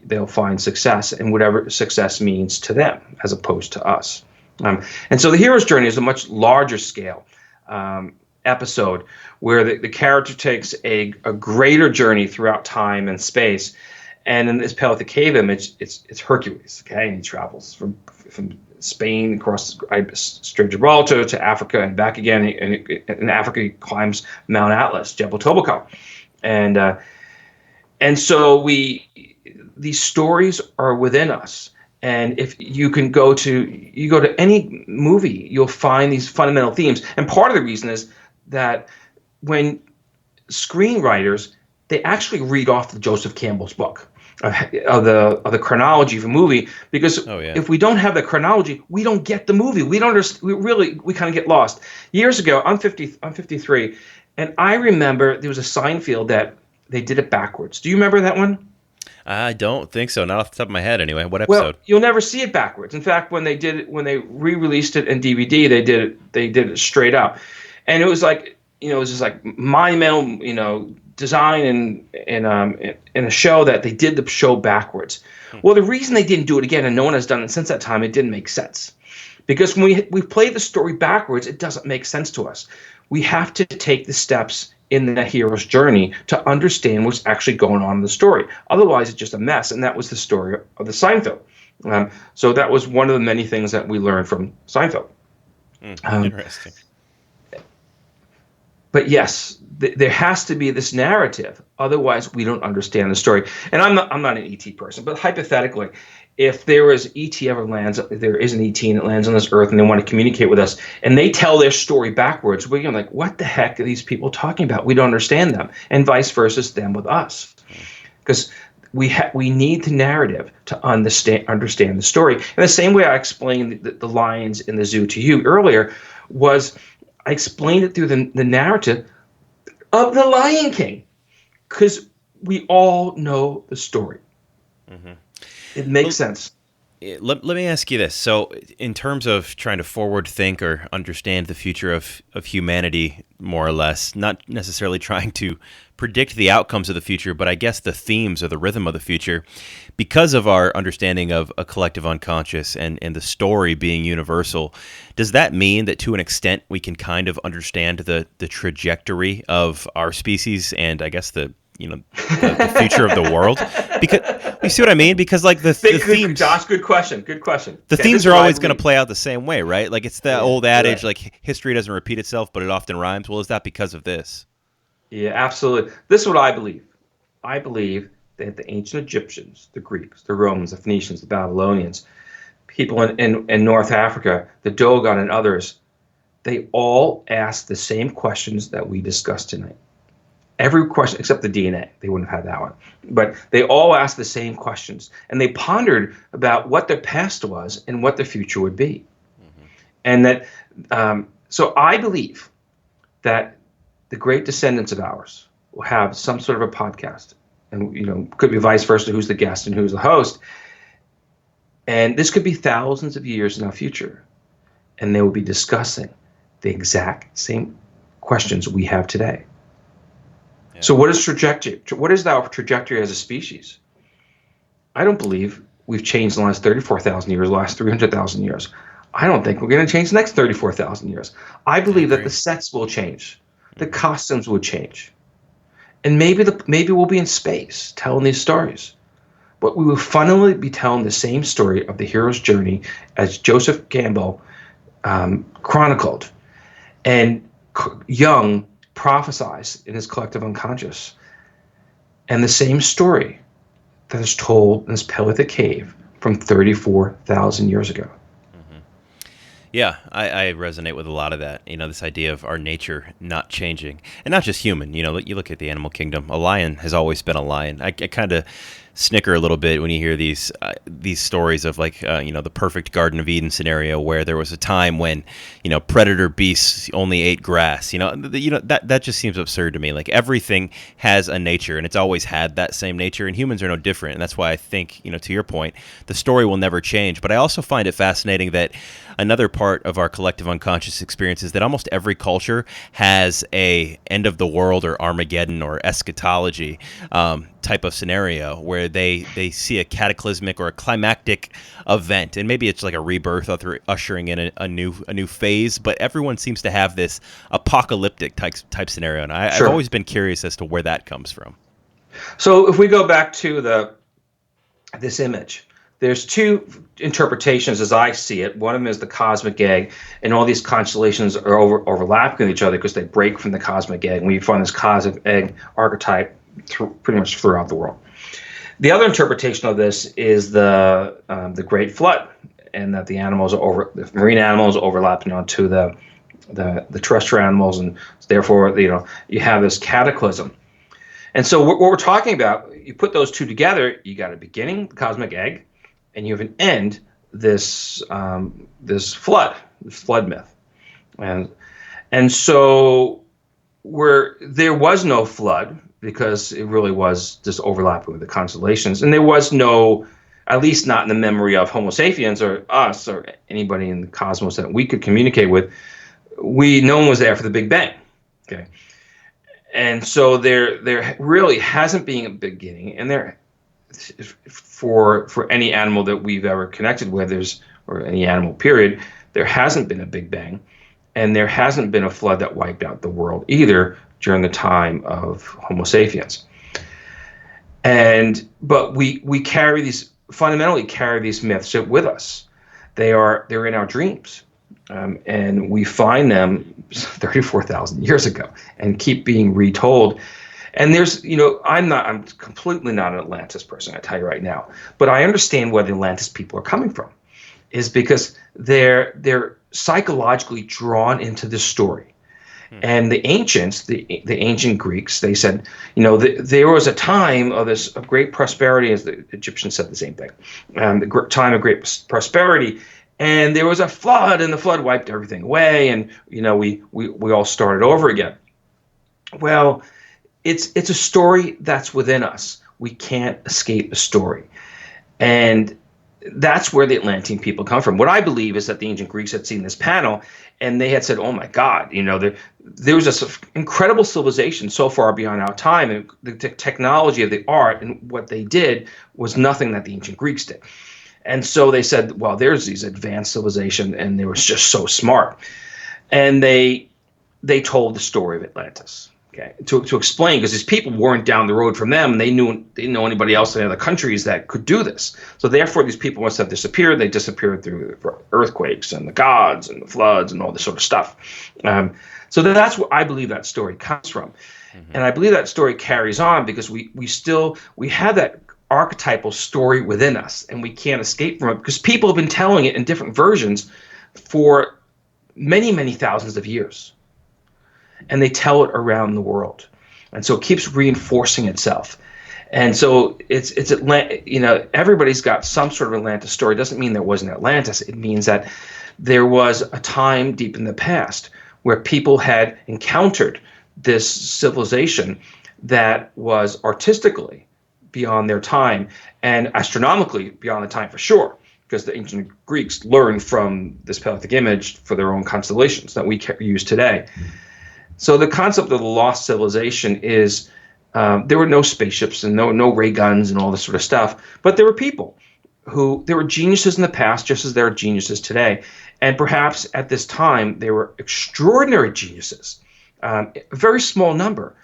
they'll find success, and whatever success means to them as opposed to us. And so the hero's journey is a much larger scale episode where the character takes a greater journey throughout time and space. And in this Pale Cave image, it's Hercules, okay? And he travels from Spain across the Strait of Gibraltar to Africa and back again. And in Africa, he climbs Mount Atlas, Jebel Toubkal. And so these stories are within us. And if you go to any movie, you'll find these fundamental themes. And part of the reason is that when screenwriters, they actually read off the Joseph Campbell's book of the chronology of a movie, because if we don't have the chronology, we don't get the movie. We don't we kind of get lost. Years ago, I'm 53, and I remember there was a Seinfeld that they did it backwards. Do you remember that one? I don't think so. Not off the top of my head, anyway. What episode? Well, you'll never see it backwards. In fact, when they re-released it in DVD, they did it straight up, and it was like it was just like monumental, design in a show that they did the show backwards. Well, the reason they didn't do it again, and no one has done it since that time, it didn't make sense. Because when we play the story backwards, it doesn't make sense to us. We have to take the steps in the hero's journey to understand what's actually going on in the story. Otherwise, it's just a mess, and that was the story of the Seinfeld. So that was one of the many things that we learned from Seinfeld. Interesting. But yes, there has to be this narrative. Otherwise, we don't understand the story. And I'm not an ET person, but hypothetically, if there is ET ever lands, there is an ET and it lands on this earth and they want to communicate with us, and they tell their story backwards, we're going to be like, what the heck are these people talking about? We don't understand them. And vice versa, them with us. Because we need the narrative to understand the story. And the same way I explained the lions in the zoo to you earlier was I explained it through the narrative of the Lion King, because we all know the story. Mm-hmm. It makes sense. Let me ask you this. So in terms of trying to forward think or understand the future of humanity, more or less, not necessarily trying to predict the outcomes of the future, but I guess the themes or the rhythm of the future, because of our understanding of a collective unconscious and the story being universal, does that mean that to an extent we can kind of understand the trajectory of our species and I guess the future of the world? Because you see what I mean? Because like the themes, Josh, good question. The themes are always going to play out the same way, right? Like it's the old adage, like history doesn't repeat itself, but it often rhymes. Well, is that because of this? Yeah, absolutely. This is what I believe. I believe that the ancient Egyptians, the Greeks, the Romans, the Phoenicians, the Babylonians, people in North Africa, the Dogon and others, they all asked the same questions that we discussed tonight. Every question except the DNA, they wouldn't have had that one. But they all asked the same questions, and they pondered about what their past was and what their future would be. And that, so I believe that the great descendants of ours will have some sort of a podcast, and could be vice versa, who's the guest and who's the host. And this could be thousands of years in our future, and they will be discussing the exact same questions we have today. Yeah. So what is trajectory? What is our trajectory as a species? I don't believe we've changed in the last 34,000 years, the last 300,000 years. I don't think we're going to change the next 34,000 years. I believe that the sets will change, the costumes will change, and maybe we'll be in space telling these stories. But we will fundamentally be telling the same story of the hero's journey as Joseph Campbell chronicled, and Jung prophesied in his collective unconscious, and the same story that is told in this Paleolithic cave from 34,000 years ago. Yeah, I resonate with a lot of that. This idea of our nature not changing, and not just human. You look at the animal kingdom. A lion has always been a lion. I kind of snicker a little bit when you hear these stories of the perfect Garden of Eden scenario where there was a time when predator beasts only ate grass. That just seems absurd to me. Like, everything has a nature, and it's always had that same nature, and humans are no different. And that's why I think, to your point, the story will never change. But I also find it fascinating that another part of our collective unconscious experience is that almost every culture has a end of the world or Armageddon or eschatology type of scenario where they see a cataclysmic or a climactic event, and maybe it's like a rebirth ushering in a new phase, but everyone seems to have this apocalyptic type scenario, and I've always been curious as to where that comes from. So if we go back to this image, there's two interpretations as I see it. One of them is the cosmic egg, and all these constellations are overlapping with each other because they break from the cosmic egg. And we find this cosmic egg archetype pretty much throughout the world. The other interpretation of this is the Great Flood, and that the marine animals overlapping onto the terrestrial animals, and therefore you have this cataclysm. And so what we're talking about, you put those two together, you got a beginning, the cosmic egg, and you have an end, this flood myth, and so where there was no flood because it really was just overlapping with the constellations, and there was no, at least not in the memory of Homo sapiens or us or anybody in the cosmos that we could communicate with. No one was there for the Big Bang, okay, and so there really hasn't been a beginning, and there. For any animal that we've ever connected with, or any animal period, there hasn't been a Big Bang, and there hasn't been a flood that wiped out the world either during the time of Homo sapiens. But we fundamentally carry these myths with us. They're in our dreams, and we find them 34,000 years ago and keep being retold. And there's, I'm completely not an Atlantis person, I tell you right now. But I understand where the Atlantis people are coming from, is because they're psychologically drawn into this story. And the ancients, the ancient Greeks, they said, there was a time of great prosperity, as the Egyptians said the same thing, the time of great prosperity. And there was a flood, and the flood wiped everything away, and we all started over again. Well, it's a story that's within us. We can't escape the story. And that's where the Atlantean people come from. What I believe is that the ancient Greeks had seen this panel, and they had said, oh my God, there was this incredible civilization so far beyond our time, and the technology of the art and what they did was nothing that the ancient Greeks did. And so they said, well, there's these advanced civilization, and they were just so smart. And they told the story of Atlantis. Okay, to explain, because these people weren't down the road from them, and they didn't know anybody else in other countries that could do this. So therefore, these people must have disappeared. They disappeared through earthquakes and the gods and the floods and all this sort of stuff. So that's where I believe that story comes from, and I believe that story carries on because we have that archetypal story within us, and we can't escape from it because people have been telling it in different versions for many, many thousands of years. And they tell it around the world. And so it keeps reinforcing itself. And so it's everybody's got some sort of Atlantis story. It doesn't mean there wasn't Atlantis. It means that there was a time deep in the past where people had encountered this civilization that was artistically beyond their time and astronomically beyond the time for sure, because the ancient Greeks learned from this Paleolithic image for their own constellations that we use today. So the concept of the lost civilization is there were no spaceships and no ray guns and all this sort of stuff, but there were people there were geniuses in the past just as there are geniuses today. And perhaps at this time, they were extraordinary geniuses, a very small number,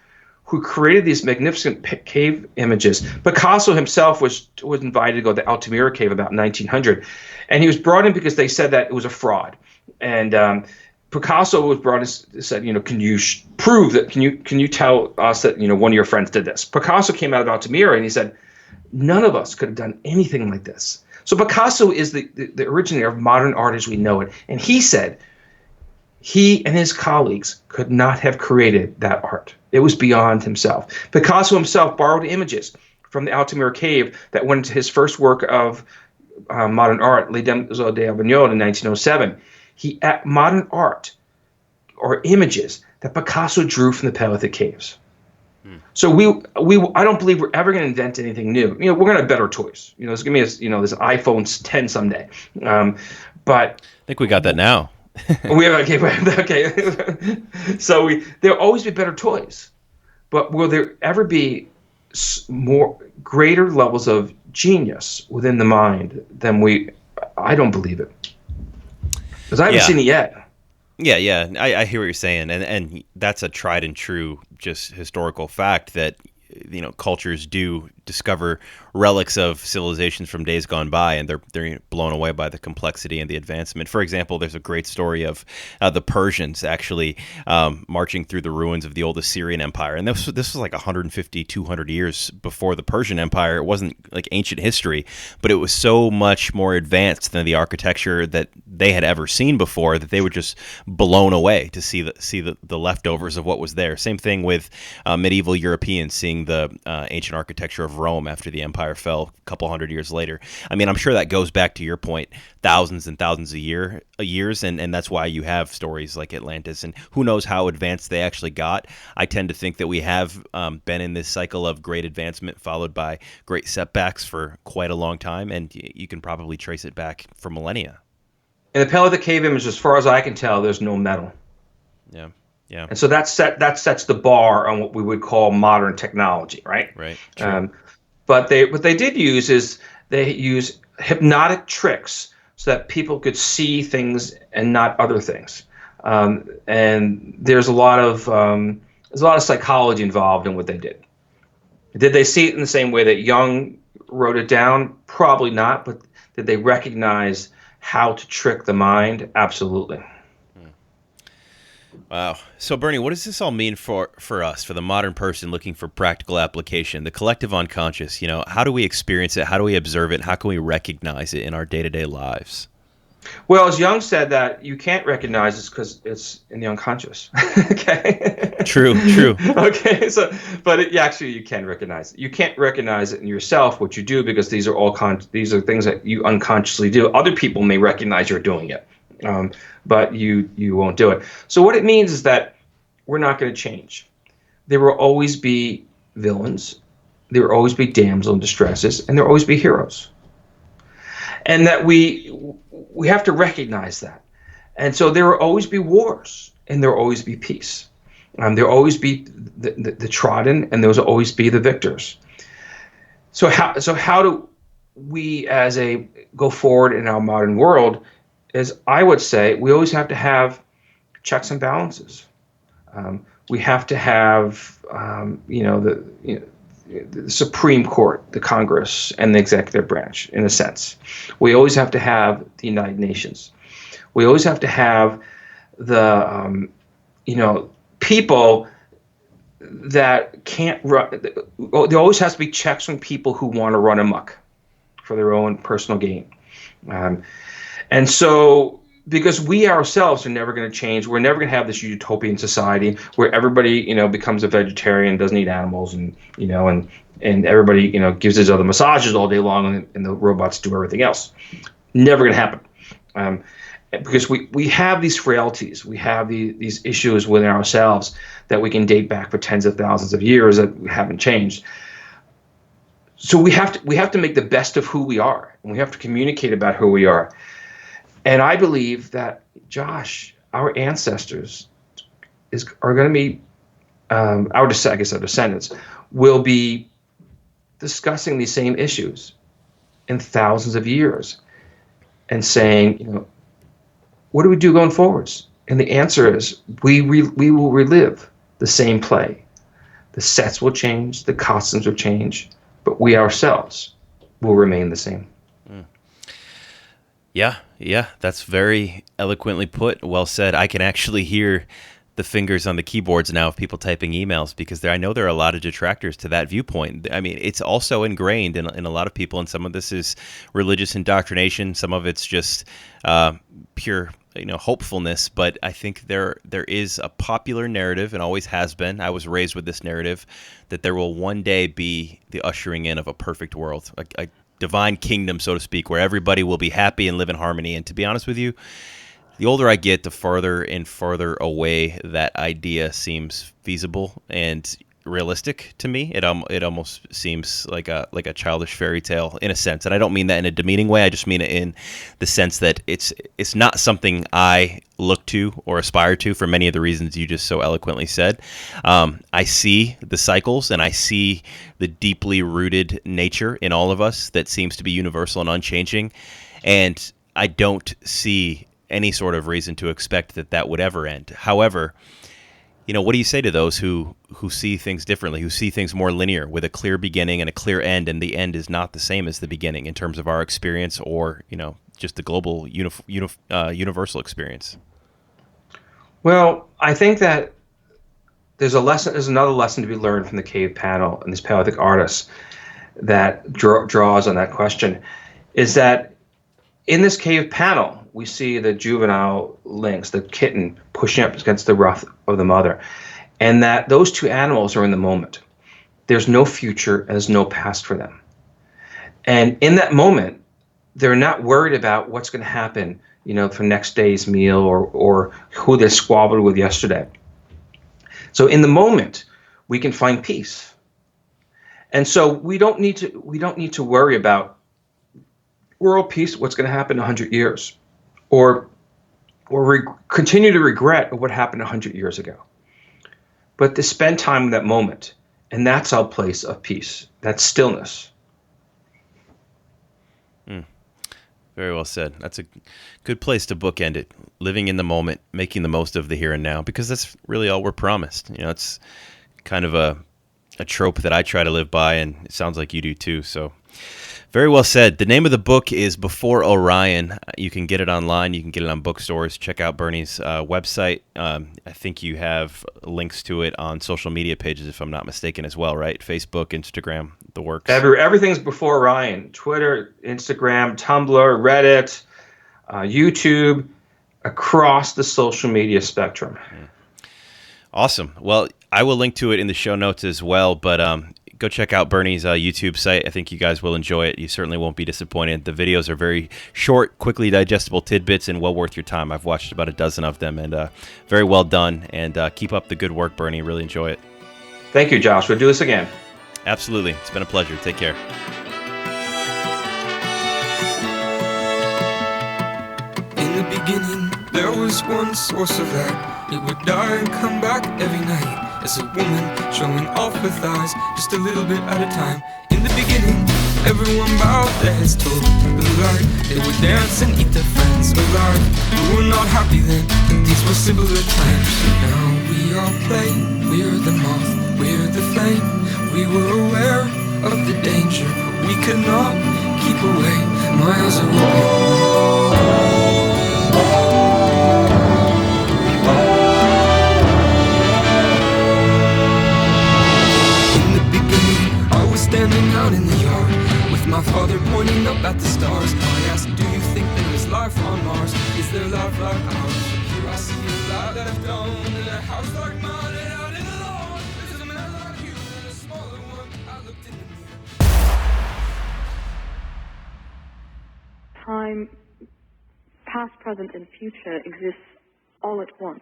who created these magnificent cave images. Picasso himself was invited to go to the Altamira cave about 1900, and he was brought in because they said that it was a fraud. And Picasso was brought in, said, can you prove that? Can you tell us that one of your friends did this? Picasso came out of Altamira and he said, none of us could have done anything like this. So Picasso is the originator of modern art as we know it, and he said he and his colleagues could not have created that art. It was beyond himself. Picasso himself borrowed images from the Altamira cave that went into his first work of modern art, Les Demoiselles d'Avignon, in 1907. Modern art or images that Picasso drew from the Paleolithic caves. So I don't believe we're ever going to invent anything new. We're going to have better toys. There's going to be this iPhone 10 someday. But I think we got that now. Okay. So there'll always be better toys, but will there ever be more greater levels of genius within the mind than I don't believe it, because I haven't seen it yet. Yeah. I hear what you're saying, and that's a tried and true, just historical fact that cultures do discover relics of civilizations from days gone by, and they're blown away by the complexity and the advancement. For example, there's a great story of the Persians actually marching through the ruins of the old Assyrian Empire, and this was like 150, 200 years before the Persian Empire. It wasn't like ancient history, but it was so much more advanced than the architecture that they had ever seen before that they were just blown away to see the leftovers of what was there. Same thing with medieval Europeans seeing the ancient architecture of Rome after the empire fell a couple hundred years later. I mean, I'm sure that goes back to your point, thousands and thousands of years, and that's why you have stories like Atlantis, and who knows how advanced they actually got. I tend to think that we have been in this cycle of great advancement followed by great setbacks for quite a long time, and you can probably trace it back for millennia. In the Paleolithic cave image, as far as I can tell, there's no metal. Yeah. And so that sets the bar on what we would call modern technology, right? Right. True. But what they did use is they use hypnotic tricks so that people could see things and not other things. And there's a lot of psychology involved in what they did. Did they see it in the same way that Jung wrote it down? Probably not. But did they recognize how to trick the mind? Absolutely. Wow. So, Bernie, what does this all mean for us, for the modern person looking for practical application, the collective unconscious? How do we experience it? How do we observe it? How can we recognize it in our day-to-day lives? Well, as Jung said, that you can't recognize it because it's in the unconscious. Okay. True. Okay. So, but actually, you can recognize it. You can't recognize it in yourself, what you do, because these are these are things that you unconsciously do. Other people may recognize you're doing it. But you won't do it. So what it means is that we're not going to change. There will always be villains. There will always be damsel in distresses, and there will always be heroes. And that we have to recognize that. And so there will always be wars, and there will always be peace. There will always be the trodden, and there will always be the victors. So how do we go forward in our modern world? Is I would say we always have to have checks and balances. We have to have, the Supreme Court, the Congress, and the executive branch, in a sense. We always have to have the United Nations. We always have to have the, people that can't run. There always has to be checks on people who want to run amok for their own personal gain. And so because we ourselves are never going to change. We're never going to have this utopian society where everybody, becomes a vegetarian, doesn't eat animals, and everybody, gives each other massages all day long, and the robots do everything else. Never going to happen. Because we have these frailties, we have these issues within ourselves that we can date back for tens of thousands of years that haven't changed. So we have to make the best of who we are, and we have to communicate about who we are. And I believe that, Josh, our ancestors are going to be our descendants will be discussing these same issues in thousands of years, and saying, what do we do going forwards? And the answer is we will relive the same play. The sets will change, the costumes will change, but we ourselves will remain the same. Yeah, that's very eloquently put. Well said. I can actually hear the fingers on the keyboards now of people typing emails, because I know there are a lot of detractors to that viewpoint. I mean, it's also ingrained in a lot of people, and some of this is religious indoctrination. Some of it's just pure, hopefulness. But I think there is a popular narrative, and always has been. I was raised with this narrative that there will one day be the ushering in of a perfect world, a divine kingdom, so to speak, where everybody will be happy and live in harmony. And to be honest with you, the older I get, the farther and farther away that idea seems feasible and realistic to me. It almost seems like a childish fairy tale in a sense, and I don't mean that in a demeaning way. I just mean it in the sense that it's not something I look to or aspire to for many of the reasons you just so eloquently said. I see the cycles, and I see the deeply rooted nature in all of us that seems to be universal and unchanging, and I don't see any sort of reason to expect that would ever end. However, what do you say to those who see things differently, who see things more linear, with a clear beginning and a clear end, and the end is not the same as the beginning in terms of our experience, or just the global universal experience? Well, I think that there's another lesson to be learned from the cave panel and this Paleolithic artist that draws on that question, is that in this cave panel, we see the juvenile lynx, the kitten, pushing up against the ruff of the mother, and that those two animals are in the moment. There's no future and there's no past for them. And in that moment, they're not worried about what's going to happen, for next day's meal or who they squabbled with yesterday. So in the moment, we can find peace. And so we don't need to worry about world peace, what's going to happen in 100 years, or continue to regret what happened 100 years ago. But to spend time in that moment, and that's our place of peace. That's stillness. Very well said. That's a good place to bookend it. Living in the moment, making the most of the here and now, because that's really all we're promised. It's kind of a trope that I try to live by, and it sounds like you do too. So very well said. The name of the book is Before Orion. You can get it online. You can get it on bookstores. Check out Bernie's website. I think you have links to it on social media pages, if I'm not mistaken, as well, right? Facebook, Instagram, the works. Everything's Before Orion. Twitter, Instagram, Tumblr, Reddit, YouTube, across the social media spectrum. Awesome. Well, I will link to it in the show notes as well, but go check out Bernie's YouTube site. I think you guys will enjoy it. You certainly won't be disappointed. The videos are very short, quickly digestible tidbits, and well worth your time. I've watched about a dozen of them, and very well done. And keep up the good work, Bernie. Really enjoy it. Thank you, Josh. We'll do this again. Absolutely. It's been a pleasure. Take care. In the beginning, there was one source of light. It would die and come back every night. As a woman showing off her thighs, just a little bit at a time. In the beginning, everyone bowed their heads toward the light. They would dance and eat their friends alive. We were not happy then, these were simpler times. Now we all play, we're the moth, we're the flame. We were aware of the danger, but we could not keep away. My eyes are open. Standing out in the yard with my father pointing up at the stars. I asked, do you think there is this life on Mars? Is there life like ours? Here I see a light left on in a house like mine, and out in the lawn there's a man like you and a smaller one. I looked in the mirror. Time, past, present, and future exists all at once.